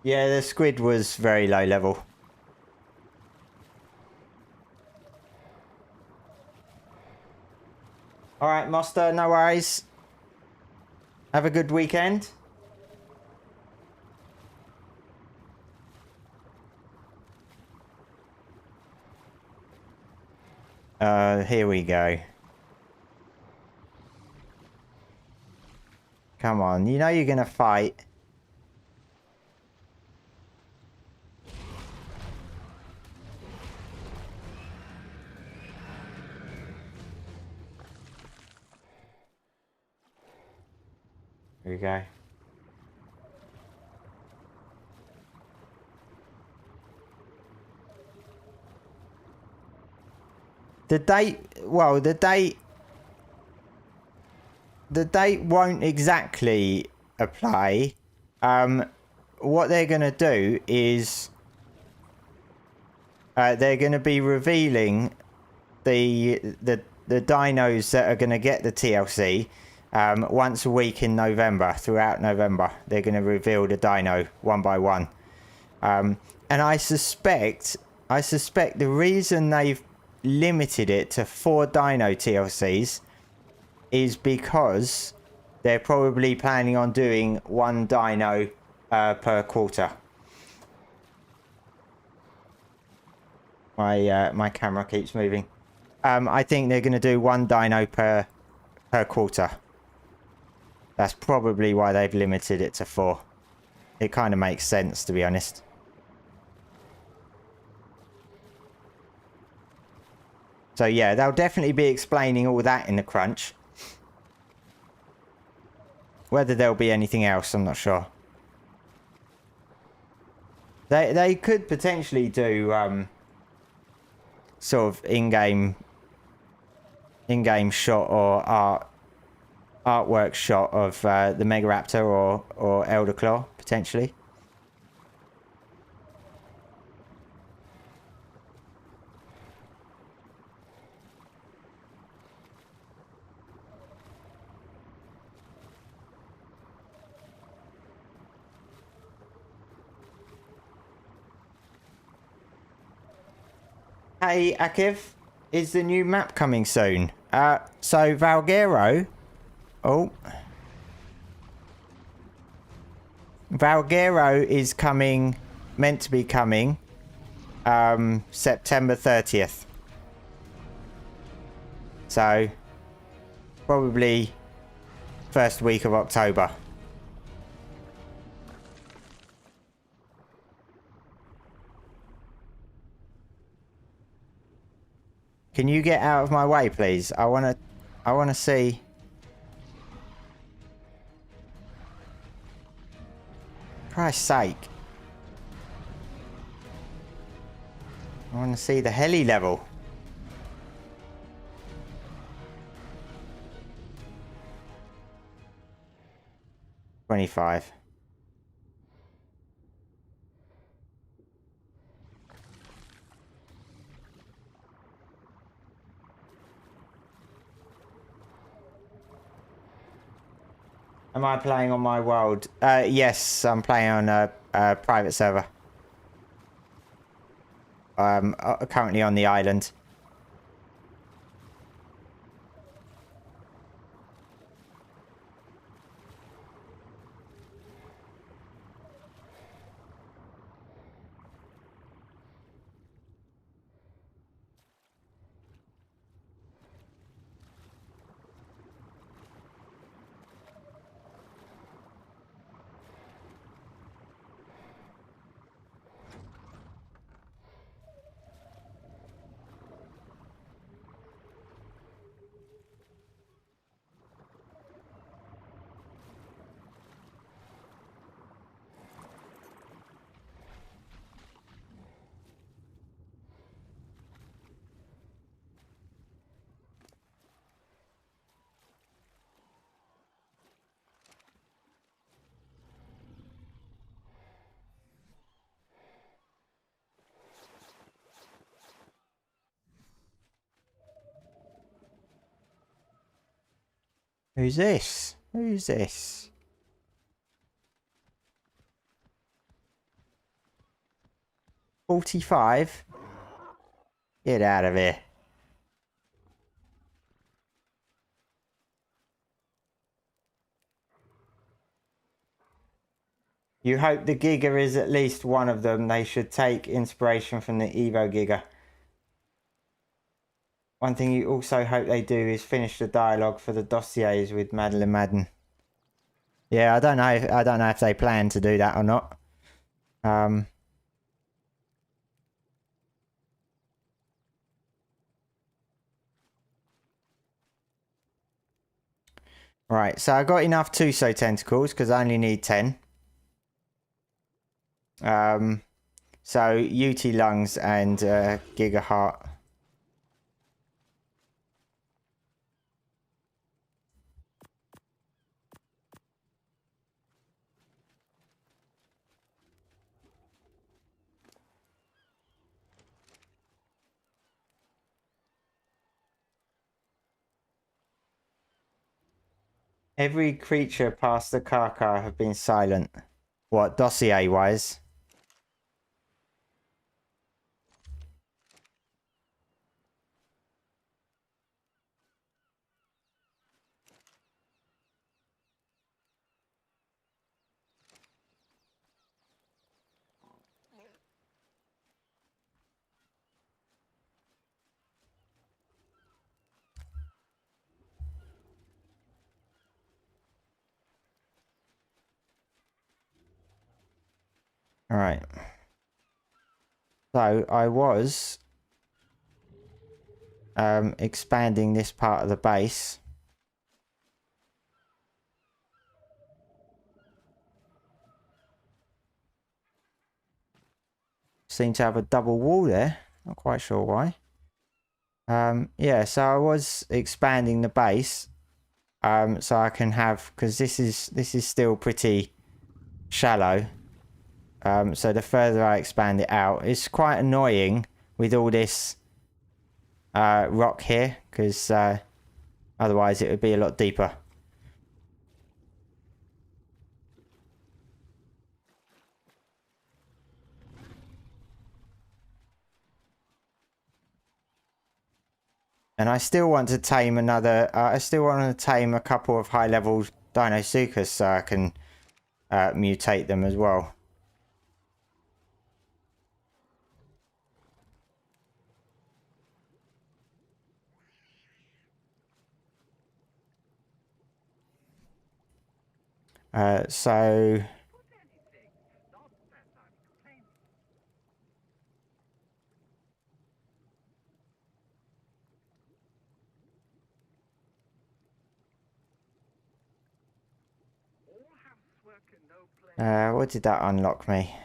Yeah, the squid was very low level. Alright, Monster, no worries. Have a good weekend. Here we go. Come on, you know you're gonna fight. Here we go. The date, well, the date won't exactly apply. What they're going to do is they're going to be revealing the dinos that are going to get the TLC once a week in November. Throughout November, they're going to reveal the dino one by one. And I suspect the reason they've limited it to 4 dino TLCs is because they're probably planning on doing one dino per quarter. My camera keeps moving. I think they're going to do one dino per quarter. That's probably why they've limited it to 4. It kind of makes sense, to be honest. So yeah, they'll definitely be explaining all that in the crunch. Whether there'll be anything else, I'm not sure. They could potentially do sort of in-game shot or artwork shot of the Megaraptor or Elder Claw, potentially. Hey, Akiv, is the new map coming soon? So Valguero... Oh. Valguero is coming... Meant to be coming... September 30th. So... Probably... First week of October. Can you get out of my way, please? I wanna see... Christ's sake. I want to see the heli level. $25. Am I playing on my world? Yes, I'm playing on a private server. I'm currently on the island. Who's this? Who's this? $45? Get out of here. You hope the Giga is at least one of them. They should take inspiration from the Evo Giga. One thing you also hope they do is finish the dialogue for the dossiers with Madeline Madden. Yeah, I don't know if they plan to do that or not. Right, so I got enough Tuso tentacles because I only need 10. So UT lungs and Giga heart. Every creature past the Kaka have been silent. What, dossier wise? All right. So I was expanding this part of the base. Seem to have a double wall there. Not quite sure why. Yeah, so I was expanding the base. So I can have, because this is still pretty shallow. So the further I expand it out, it's quite annoying with all this rock here, because otherwise it would be a lot deeper. And I still want to tame another. I still want to tame a couple of high-level dinosaurs so I can mutate them as well. So what did that unlock me?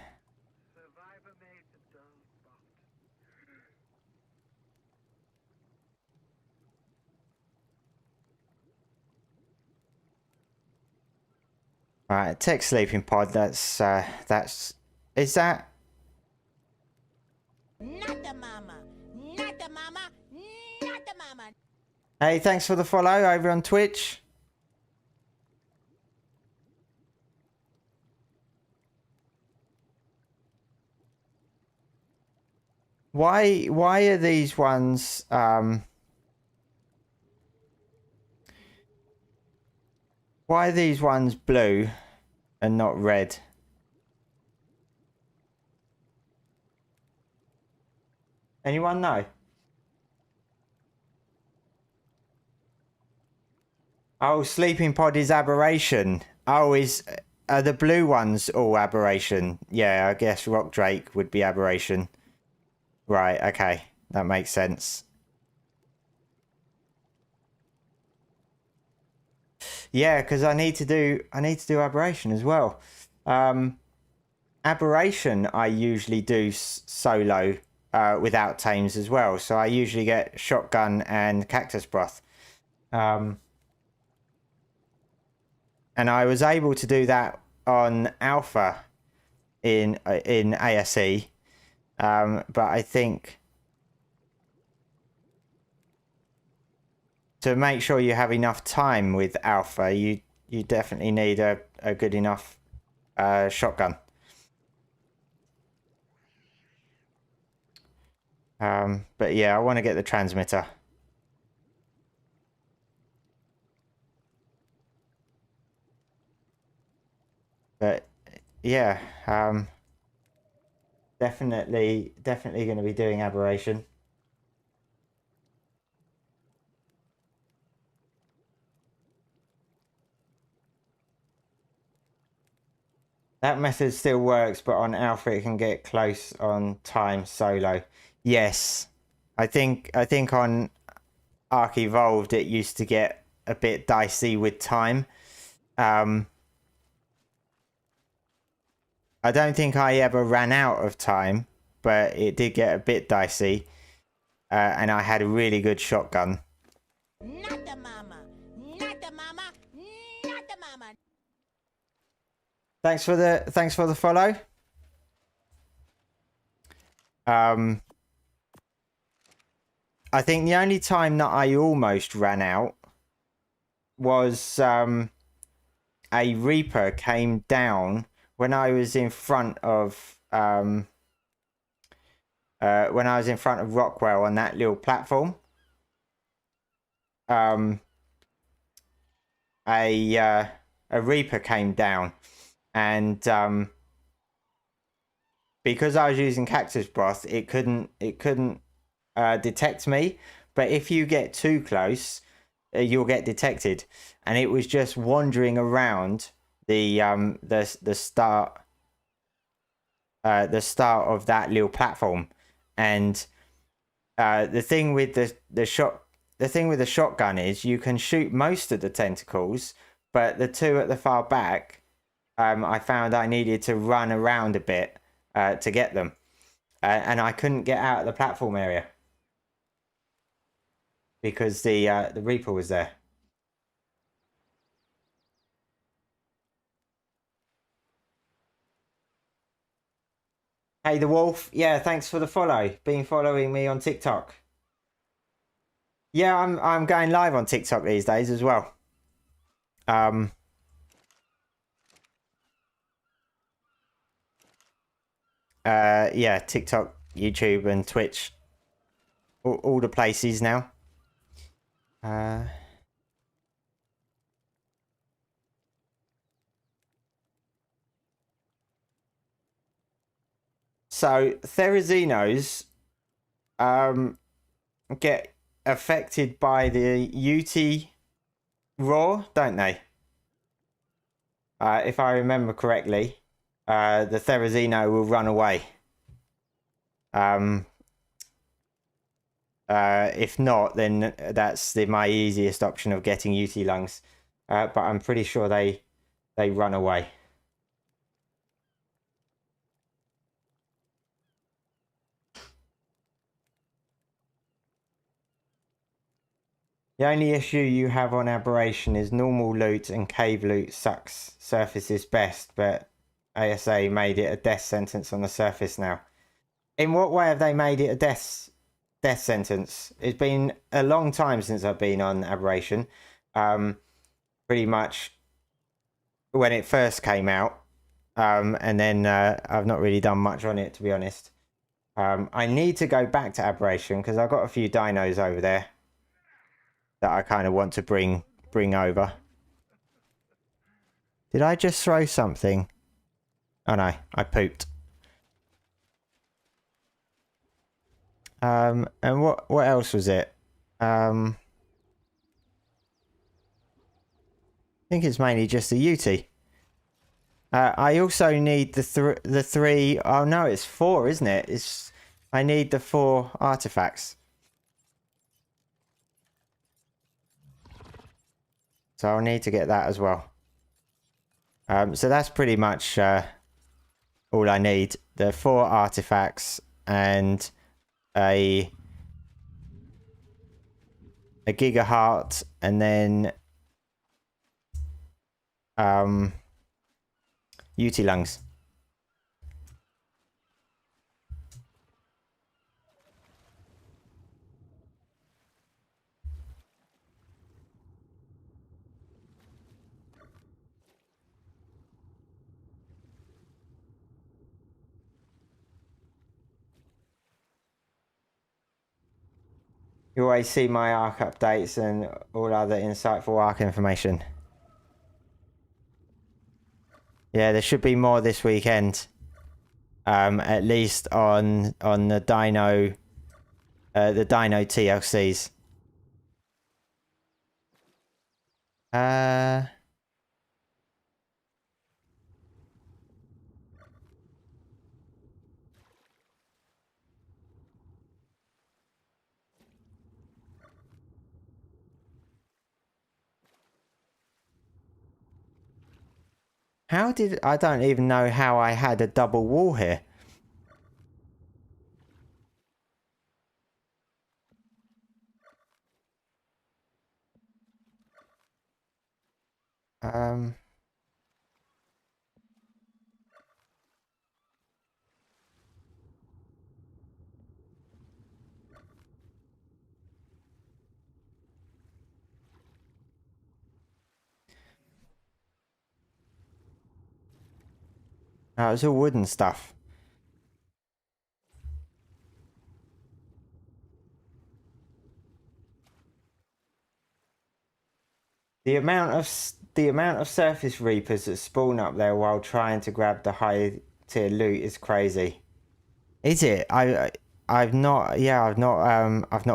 Right, tech sleeping pod. That's is that? Not the mama. Not the mama. Not the mama. Hey, thanks for the follow over on Twitch. Why are these ones why are these ones blue and not red? Anyone know? Oh, sleeping pod is aberration. Oh, are the blue ones all aberration? Yeah, I guess rock drake would be aberration. Right, okay. That makes sense. Yeah, because I need to do aberration as well. Aberration I usually do solo without tames as well. So I usually get shotgun and cactus broth. And I was able to do that on Alpha in ASE. But I think to make sure you have enough time with Alpha, you definitely need a good enough shotgun. But yeah, I want to get the transmitter. But yeah, definitely going to be doing aberration. That method still works, but on Alpha it can get close on time solo. Yes, I think on Ark Evolved it used to get a bit dicey with time. I don't think I ever ran out of time, but it did get a bit dicey. And I had a really good shotgun. Not the mama. Not the mama. Not the mama. Thanks for the follow. I think the only time that I almost ran out was a Reaper came down when I was in front of Rockwell on that little platform. A Reaper came down, and because I was using cactus broth, it couldn't detect me. But if you get too close, you'll get detected. And it was just wandering around the start. the start of that little platform. And the thing with the shotgun is you can shoot most of the tentacles, but the two at the far back, I found I needed to run around a bit to get them, and I couldn't get out of the platform area because the Reaper was there. Hey, the Wolf. Yeah, thanks for the follow. Been following me on TikTok. Yeah, I'm going live on TikTok these days as well. Yeah, TikTok, YouTube, and Twitch, all the places now. So Therizinos get affected by the UT roar, don't they? If I remember correctly, the Therizino will run away. If not, then that's my easiest option of getting UT lungs. But I'm pretty sure they run away. The only issue you have on Aberration is normal loot and cave loot sucks. Surface is best, but ASA made it a death sentence on the surface now. In what way have they made it a death sentence? It's been a long time since I've been on Aberration. Pretty much when it first came out. And then I've not really done much on it, to be honest. I need to go back to Aberration because I've got a few dinos over there that I kind of want to bring over. Did I just throw something? Oh no, I pooped. And what else was it? I think it's mainly just the UT. I also need the three. Oh no, it's 4, isn't it? I need the 4 artifacts. So I'll need to get that as well. So that's pretty much all I need. The 4 artifacts and a giga heart, and then UT lungs. You always see my Ark updates and all other insightful Ark information. Yeah, there should be more this weekend. At least on the dino TLCs. I don't even know how I had a double wall here. No, it was all wooden stuff. The amount of surface reapers that spawn up there while trying to grab the high tier loot is crazy. Is it? I've not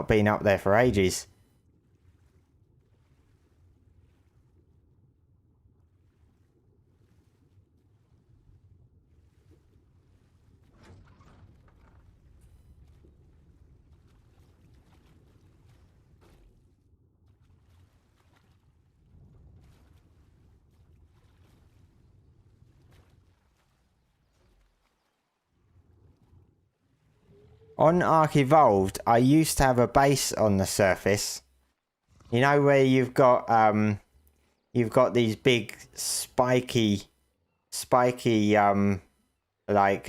been up there for ages. On Ark Evolved, I used to have a base on the surface. You know where you've got these big spiky like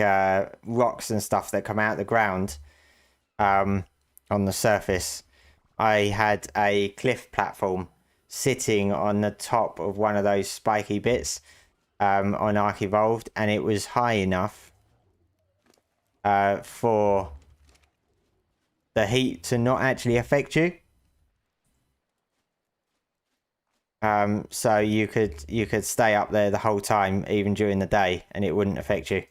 rocks and stuff that come out of the ground on the surface. I had a cliff platform sitting on the top of one of those spiky bits on Ark Evolved, and it was high enough for the heat to not actually affect you. So you could stay up there the whole time, even during the day, and it wouldn't affect you.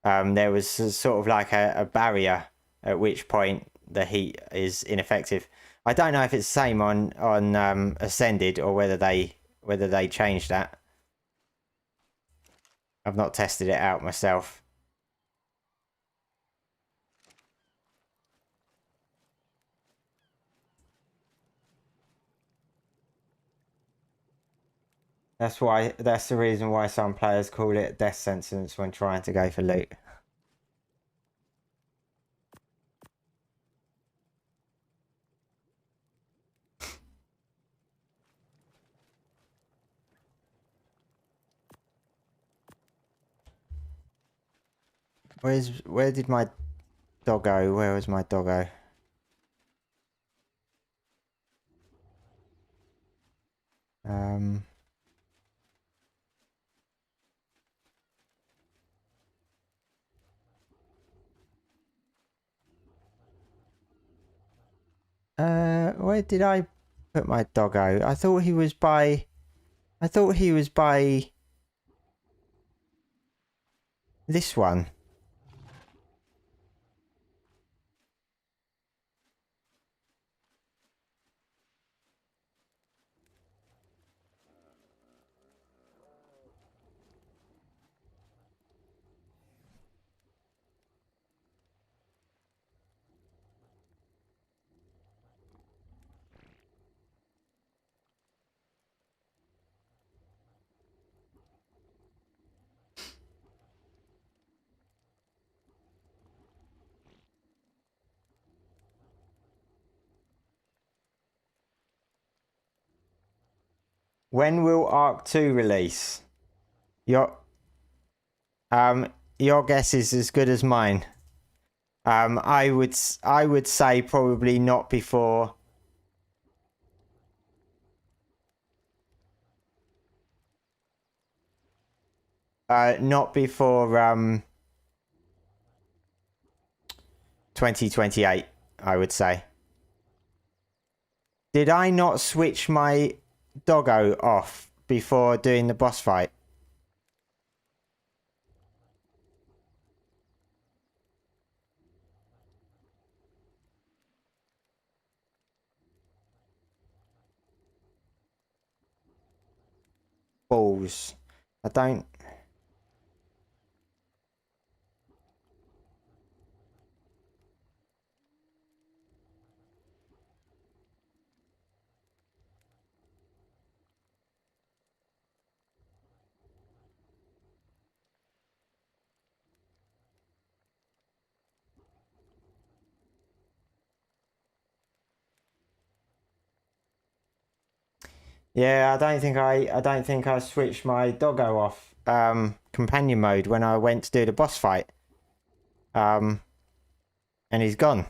There was sort of like a barrier at which point the heat is ineffective. I don't know if it's the same on Ascended or whether they changed that. I've not tested it out myself. That's the reason why some players call it death sentence when trying to go for loot. Where did my doggo? Where was my doggo? Where did I put my doggo? I thought he was by this one. When will Ark 2 release? Your guess is as good as mine. I would say probably not before not before 2028, I would say. Did I not switch my doggo off before doing the boss fight? Balls. I don't... Yeah, I don't think I switched my doggo off companion mode when I went to do the boss fight. And he's gone.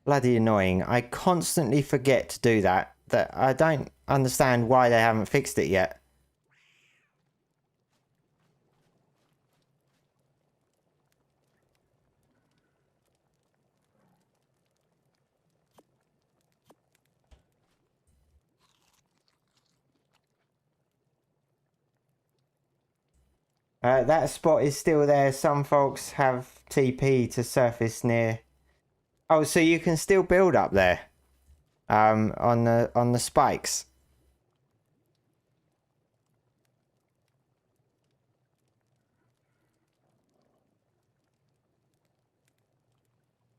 Bloody annoying. I constantly forget to do that. That I don't understand why they haven't fixed it yet. That spot is still there. Some folks have TP to surface near. Oh, so you can still build up there. On the spikes.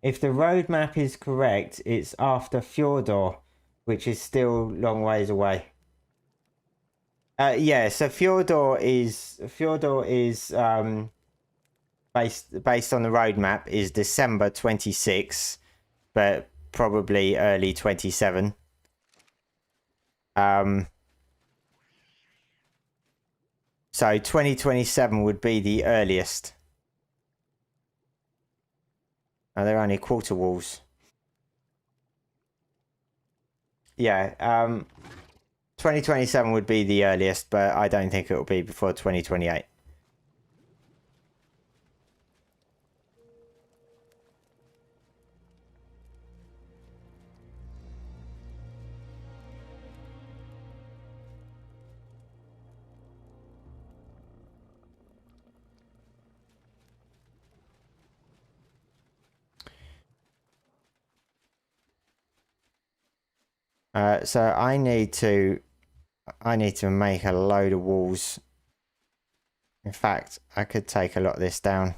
If the roadmap is correct, it's after Fjordor, which is still long ways away. Yeah, so Fjordor is based on the roadmap is December 26, but probably early 27. So 2027 would be the earliest. Oh, they're only quarter walls. Yeah, 2027 would be the earliest, but I don't think it will be before 2028. So I need to make a load of walls. In fact, I could take a lot of this down.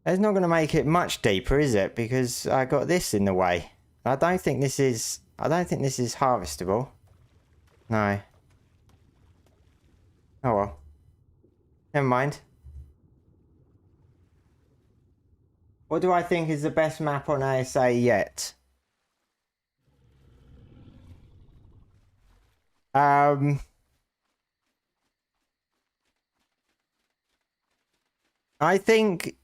It's not going to make it much deeper, is it? Because I got this in the way. I don't think this is harvestable. No. Oh well. Never mind. What do I think is the best map on ASA yet? I think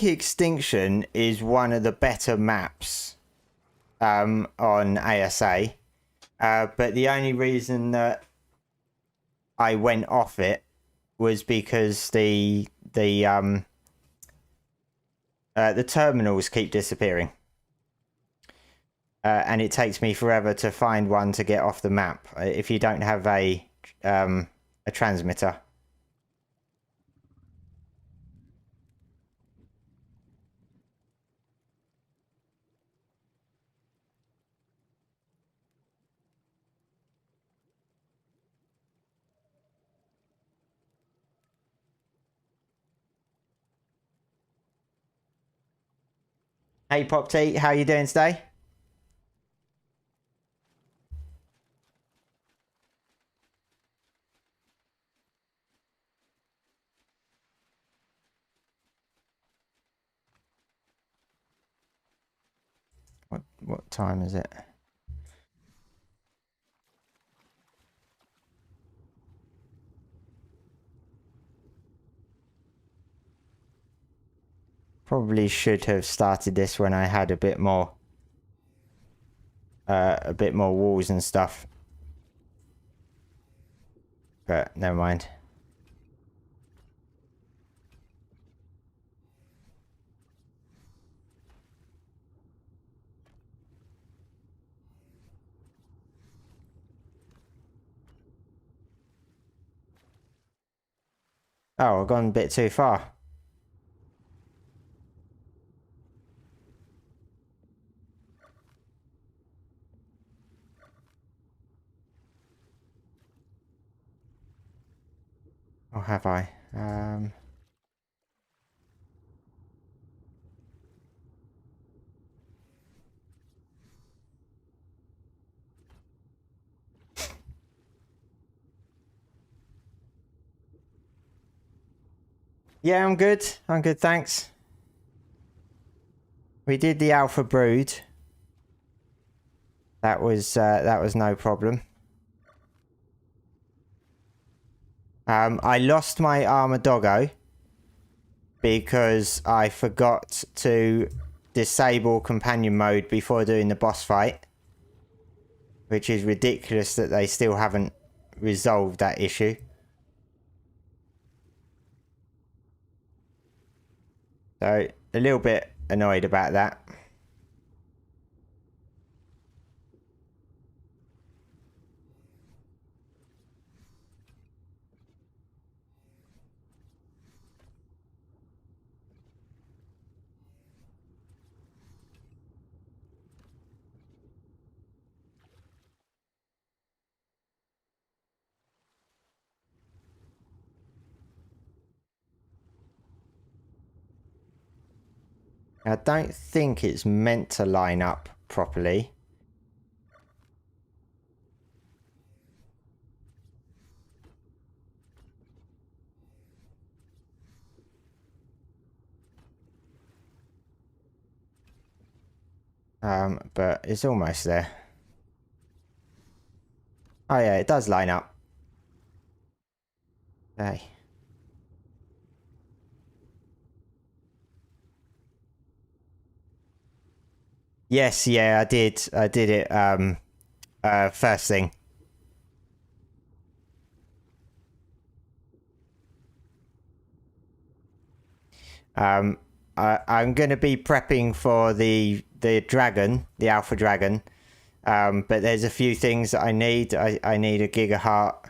Extinction is one of the better maps on ASA. But the only reason that I went off it was because the terminals keep disappearing. And it takes me forever to find one to get off the map if you don't have a transmitter. Hey Pop T, how you doing today? What time is it? Probably should have started this when I had a bit more walls and stuff. But never mind. Oh, I've gone a bit too far. Or have I? Yeah, I'm good. I'm good, thanks. We did the Alpha Brood. That was no problem. I lost my armor doggo because I forgot to disable companion mode before doing the boss fight, which is ridiculous that they still haven't resolved that issue. So a little bit annoyed about that. I don't think it's meant to line up properly. But it's almost there. Oh yeah, it does line up. Okay. Yes, yeah, I did. I did it first thing. I'm going to be prepping for the dragon, the alpha dragon. But there's a few things that I need. I need a giga heart.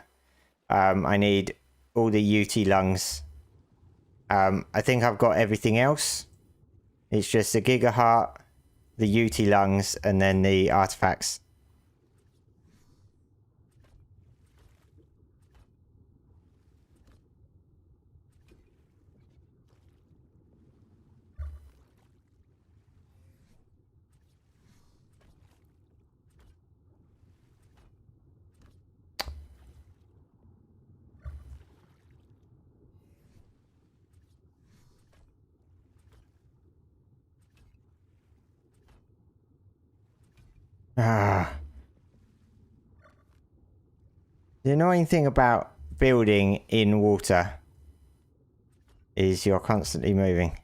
I need all the UT lungs. I think I've got everything else. It's just a giga heart, the UT lungs, and then the artifacts. Ah. The annoying thing about building in water is you're constantly moving.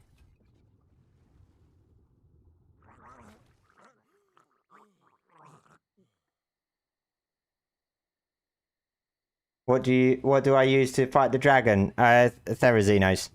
What do I use to fight the dragon? Therazinos.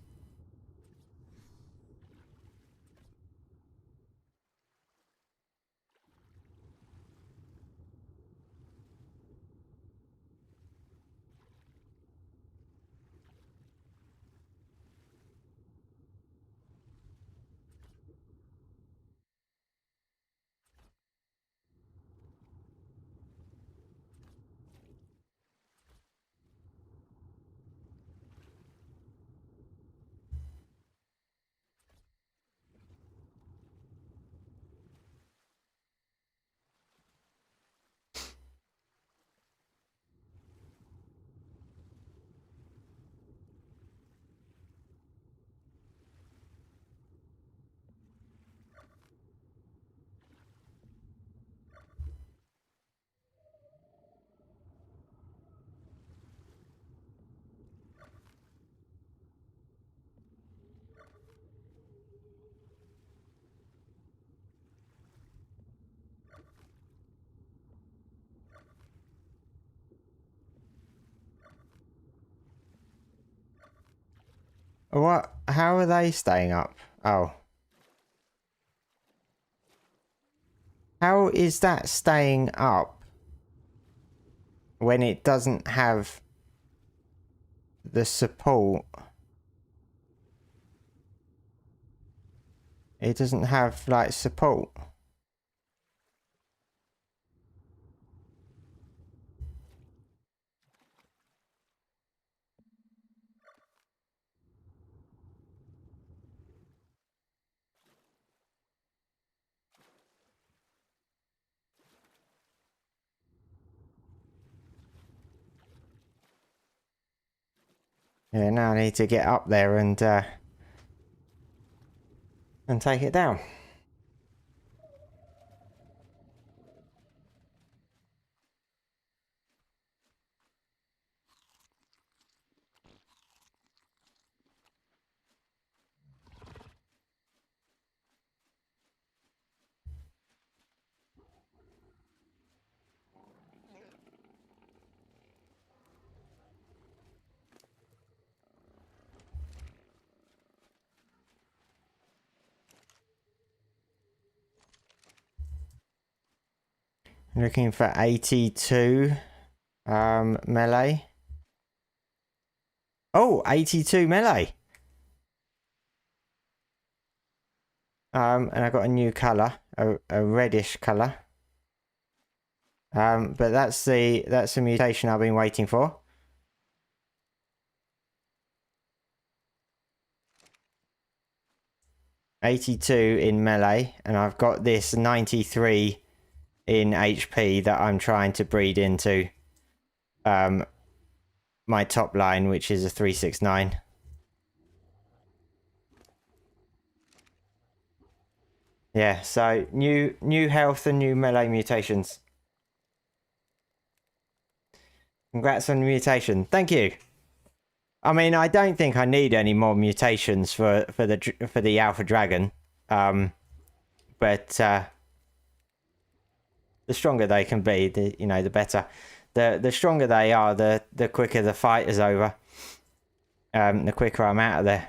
What? How are they staying up? Oh. How is that staying up when it doesn't have the support? It doesn't have, like, support. Yeah, now I need to get up there and take it down. Looking for 82 melee. Oh, 82 melee. And I got a new colour, a reddish colour. But that's the mutation I've been waiting for. $82 in melee, and I've got this 93 in HP that I'm trying to breed into my top line, which is a 369. Yeah, so new health and new melee mutations. Congrats on the mutation. Thank you. I mean, I don't think I need any more mutations for the Alpha Dragon. But the stronger they can be, the better. The stronger they are, the quicker the fight is over. The quicker I'm out of there.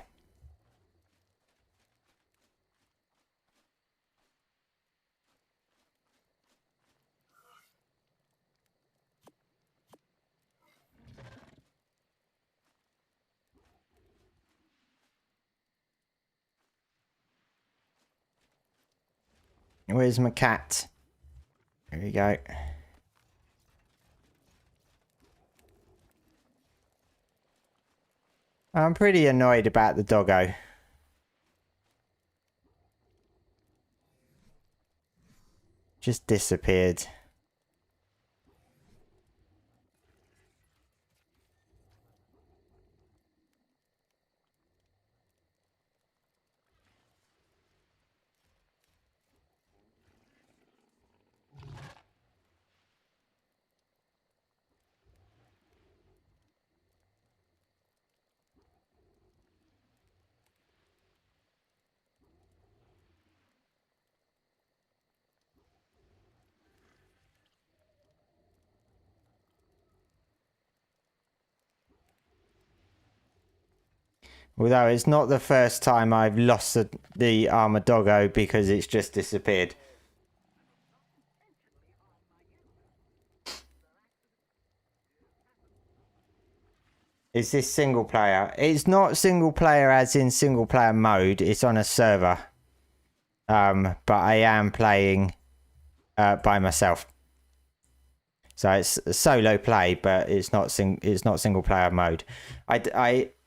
Where's my cat? Here we go. I'm pretty annoyed about the doggo. Just disappeared. Although it's not the first time I've lost the armored doggo because it's just disappeared. Is this single player? It's not single player as in single player mode. It's on a server. But I am playing by myself. So it's solo play, but it's not single player mode.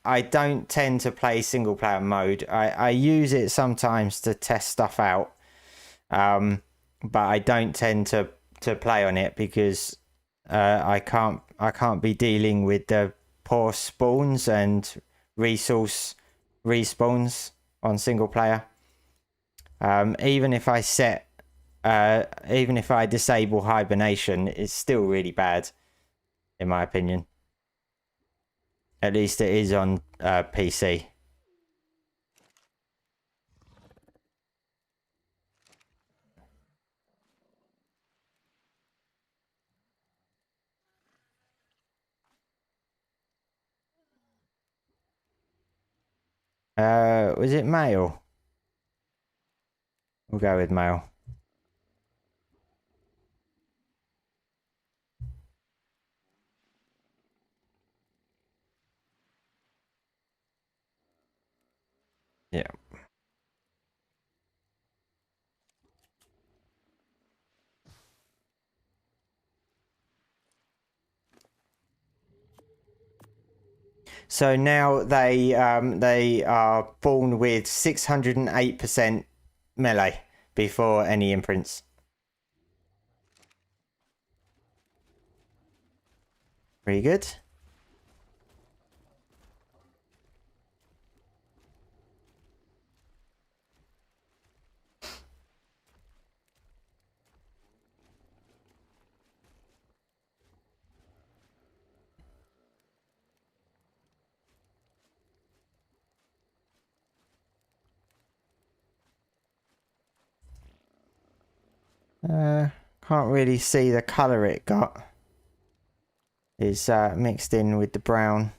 I don't tend to play single player mode. I use it sometimes to test stuff out. But I don't tend to play on it because I can't be dealing with the poor spawns and resource respawns on single player. Even if I disable hibernation, it's still really bad, in my opinion. At least it is on PC. Was it male? We'll go with male. Yeah. So now they are born with 608% melee before any imprints. Pretty good. Can't really see the colour it got. It's mixed in with the brown.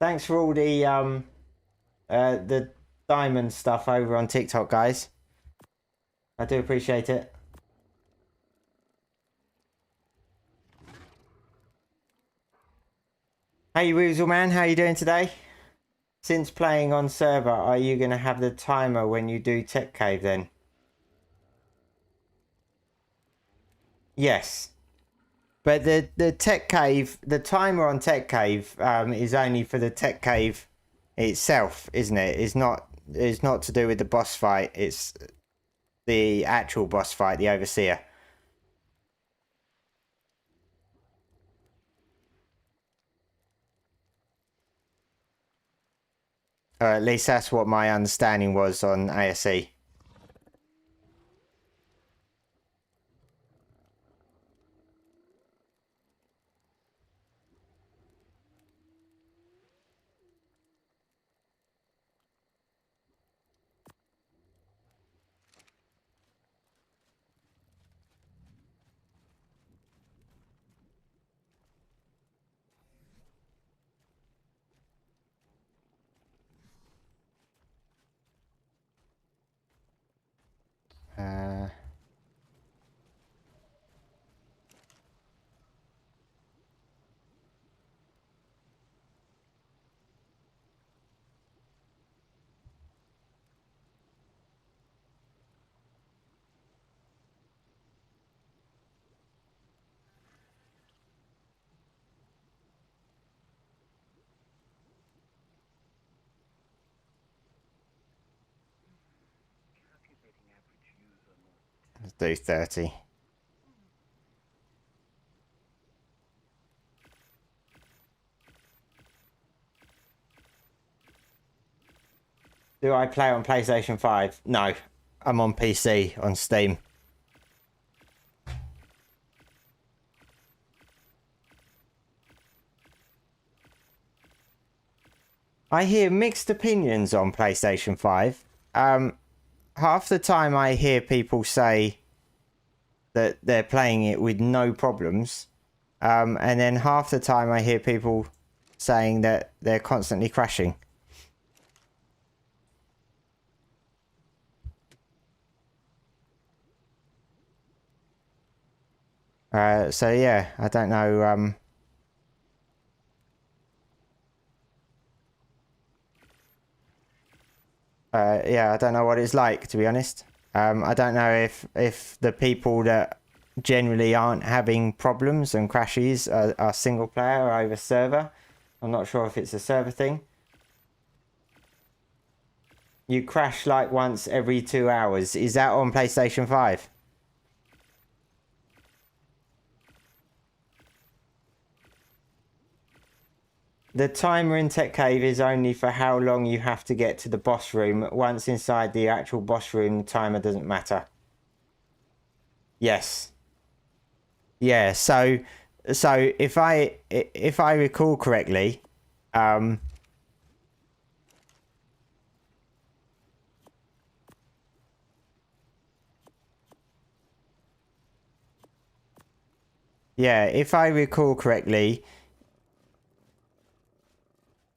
Thanks for all the diamond stuff over on TikTok, guys. I do appreciate it. Hey Weasel Man, how you doing today? Since playing on server, are you going to have the timer when you do Tech Cave then? Yes. But the Tech Cave, the timer on Tech Cave is only for the Tech Cave itself, isn't it? It's not to do with the boss fight. It's the actual boss fight, the Overseer. Or at least that's what my understanding was on ASE. Let's do 30. Do I play on PlayStation 5? No. I'm on PC, on Steam. I hear mixed opinions on PlayStation 5. Half the time I hear people say that they're playing it with no problems. And then half the time I hear people saying that they're constantly crashing. So yeah, I don't know. Yeah, I don't know what it's like, to be honest. I don't know if the people that generally aren't having problems and crashes are single player or over server. I'm not sure if it's a server thing. You crash like once every 2 hours. Is that on PlayStation 5? The timer in Tech Cave is only for how long you have to get to the boss room. Once inside the actual boss room, the timer doesn't matter. Yes. Yeah, so if I recall correctly, yeah, if I recall correctly,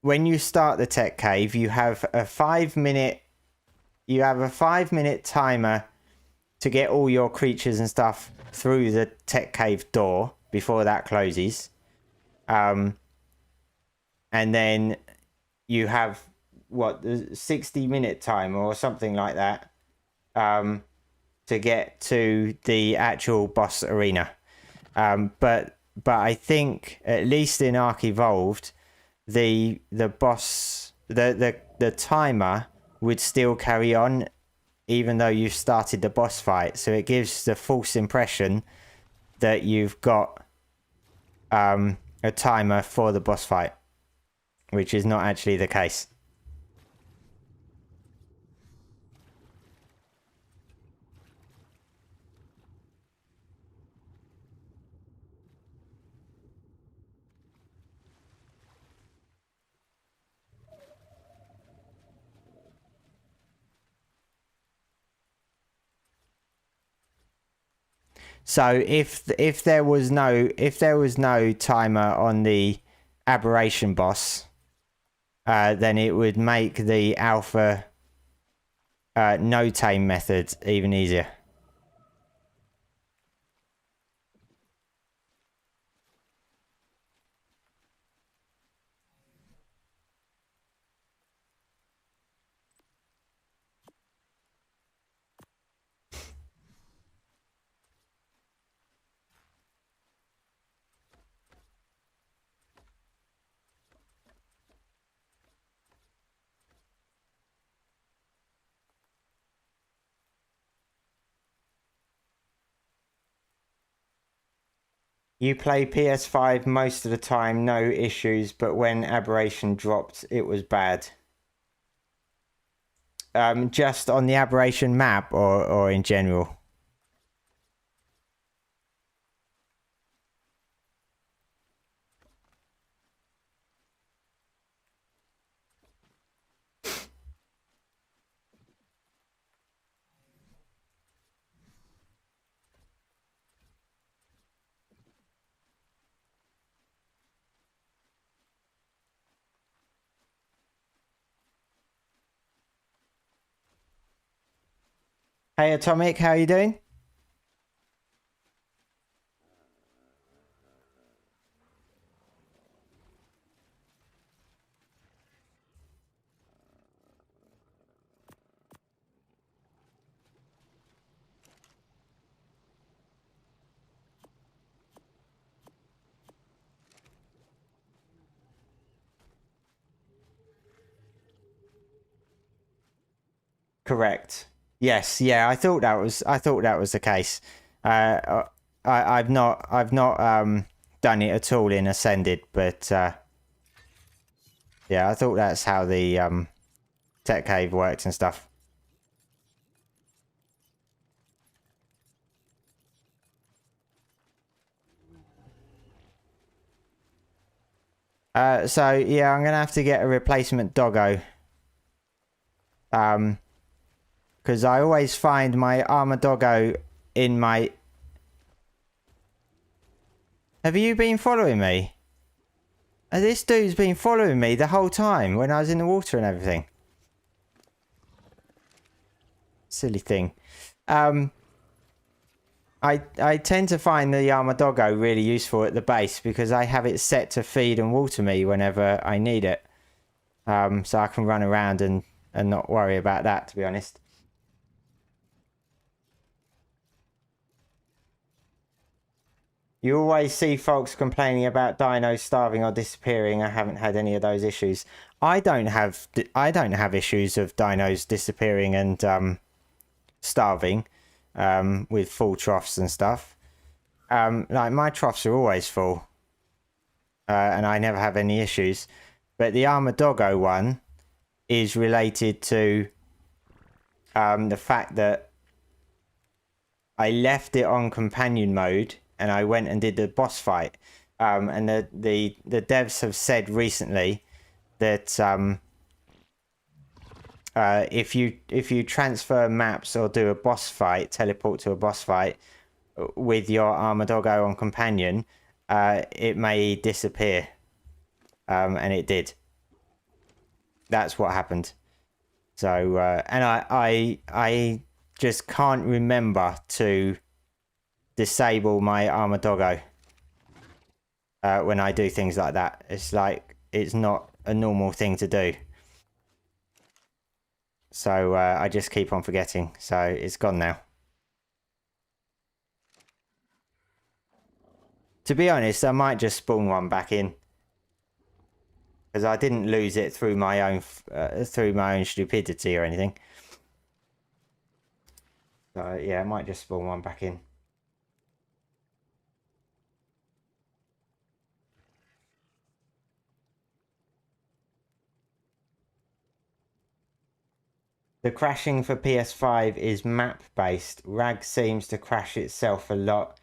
when you start the Tech Cave, you have a 5-minute timer to get all your creatures and stuff through the Tech Cave door before that closes. And then you have what, the 60-minute timer or something like that to get to the actual boss arena. But I think at least in Ark Evolved, the boss, the timer would still carry on even though you've started the boss fight, so it gives the false impression that you've got a timer for the boss fight, which is not actually the case. So if there was no timer on the aberration boss, then it would make the alpha no tame method even easier. You play PS5 most of the time, no issues, but when Aberration dropped, it was bad. Just on the Aberration map or in general? Hey Atomic, how you doing? Correct. Yes, yeah, I thought that was the case. I've not done it at all in Ascended, but yeah, I thought that's how the tech cave worked and stuff. So yeah, I'm gonna have to get a replacement doggo. Because I always find my armor doggo in my. Have you been following me? This dude's been following me the whole time when I was in the water and everything. Silly thing. I tend to find the armor doggo really useful at the base because I have it set to feed and water me whenever I need it. So I can run around and not worry about that, to be honest. You always see folks complaining about dinos starving or disappearing. I haven't had any of those issues. I don't have issues of dinos disappearing and starving with full troughs and stuff. Like my troughs are always full, and I never have any issues. But the armor doggo one is related to the fact that I left it on companion mode and I went and did the boss fight. And the devs have said recently that if you transfer maps or do a boss fight, teleport to a boss fight with your armor doggo on companion, it may disappear. And it did. That's what happened. So and I just can't remember to disable my armor doggo when I do things like that. It's like it's not a normal thing to do. So I just keep on forgetting. So it's gone now. To be honest, I might just spawn one back in because I didn't lose it through my own stupidity or anything. So yeah, I might just spawn one back in. The crashing for PS5 is map based. RAG seems to crash itself a lot,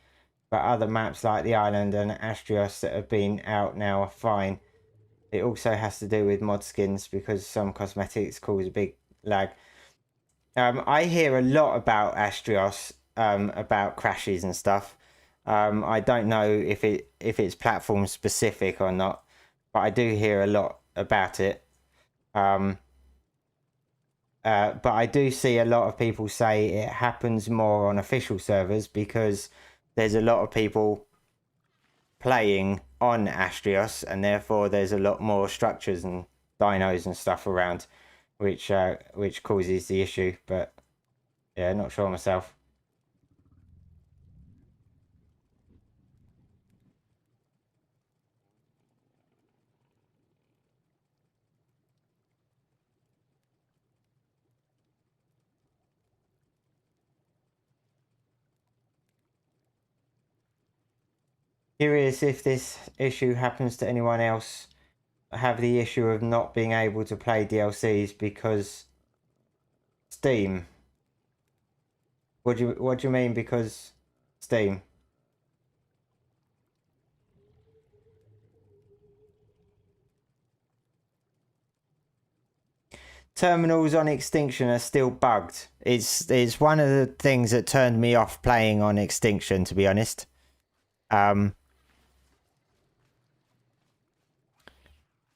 but other maps like the island and Astrios that have been out now are fine. It also has to do with mod skins because some cosmetics cause a big lag. I hear a lot about Astrios, about crashes and stuff. I don't know if it's platform specific or not, but I do hear a lot about it. But I do see a lot of people say it happens more on official servers because there's a lot of people playing on Astrios, and therefore there's a lot more structures and dinos and stuff around, which causes the issue. But yeah, not sure myself. Curious if this issue happens to anyone else. Have the issue of not being able to play DLCs because Steam. What do you mean because Steam? Terminals on Extinction are still bugged. It's one of the things that turned me off playing on Extinction, to be honest.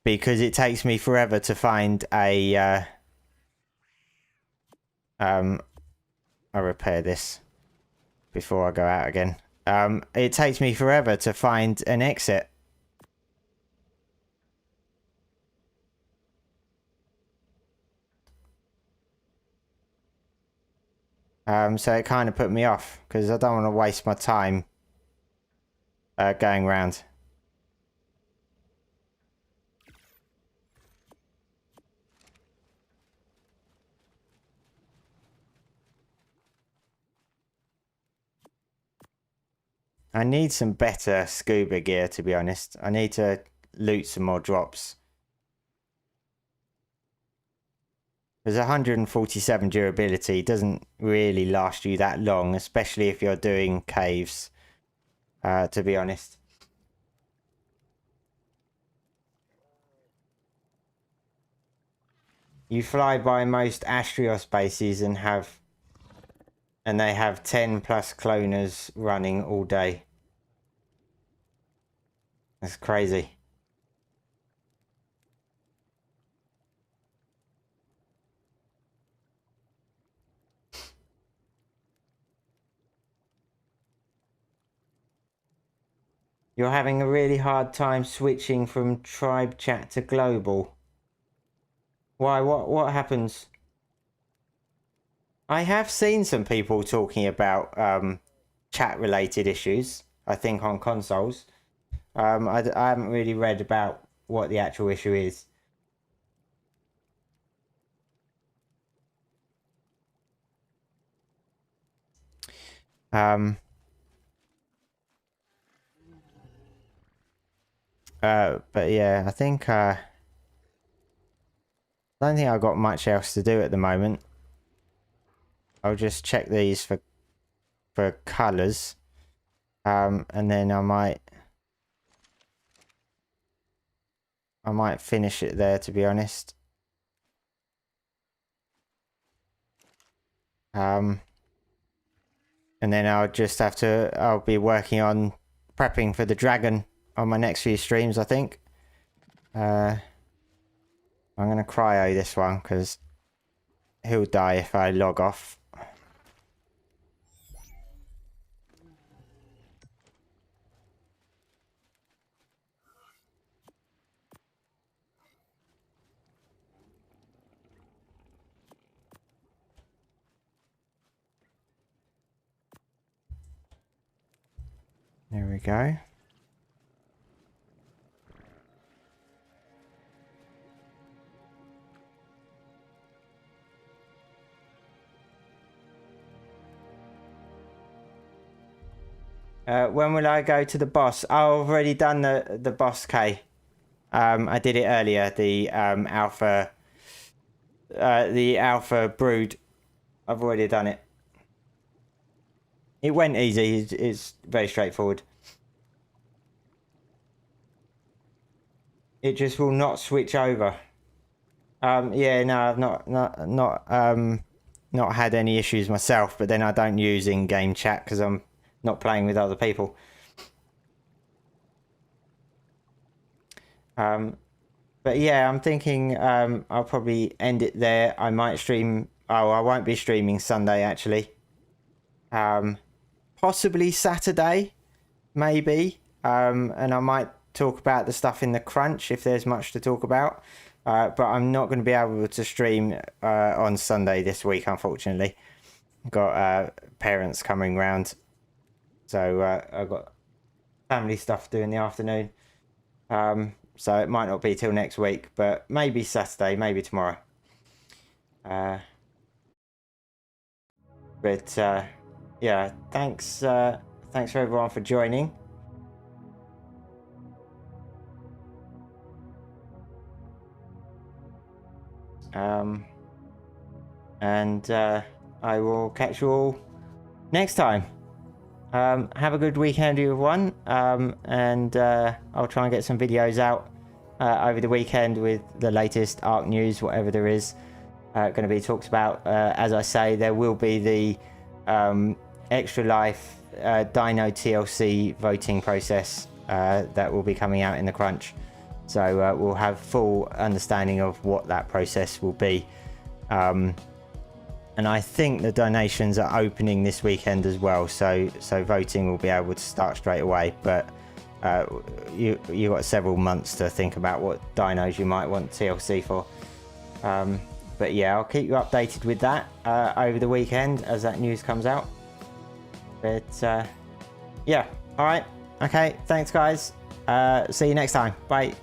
Because it takes me forever to find a I'll repair this before I go out again. It takes me forever to find an exit. So it kind of put me off because I don't want to waste my time going around. I need some better scuba gear, to be honest. I need to loot some more drops. Because 147 durability doesn't really last you that long, especially if you're doing caves, to be honest. You fly by most Astrios bases and they have 10 plus cloners running all day. That's crazy. You're having a really hard time switching from tribe chat to global. Why? What happens? I have seen some people talking about chat related issues, I think, on consoles. I haven't really read about what the actual issue is. But yeah, I think I don't think I've got much else to do at the moment. I'll just check these for colours, and then I might finish it there, to be honest. And then I'll be working on prepping for the dragon on my next few streams, I think. I'm going to cryo this one because he'll die if I log off. There we go. When will I go to the boss? Oh, I've already done the boss K. I did it earlier. The alpha brood. I've already done it. It went easy. It's very straightforward. It just will not switch over. Yeah, no, I've not had any issues myself, but then I don't use in-game chat because I'm not playing with other people. But yeah, I'm thinking I'll probably end it there. I might stream. Oh, I won't be streaming Sunday actually. Possibly Saturday, maybe. And I might talk about the stuff in the crunch if there's much to talk about. But I'm not going to be able to stream on Sunday this week, unfortunately. Got parents coming round, so I've got family stuff to do in the afternoon. So it might not be till next week, but maybe Saturday, maybe tomorrow. But yeah, thanks for everyone for joining. And I will catch you all next time. Have a good weekend, everyone. And I'll try and get some videos out over the weekend with the latest Ark news, whatever there is going to be talked about. As I say, there will be the Extra Life Dino TLC voting process that will be coming out in the crunch. So we'll have full understanding of what that process will be. And I think the donations are opening this weekend as well, so voting will be able to start straight away. But you got several months to think about what dinos you might want TLC for. But yeah, I'll keep you updated with that over the weekend as that news comes out. But yeah, all right, okay, thanks guys. See you next time. Bye.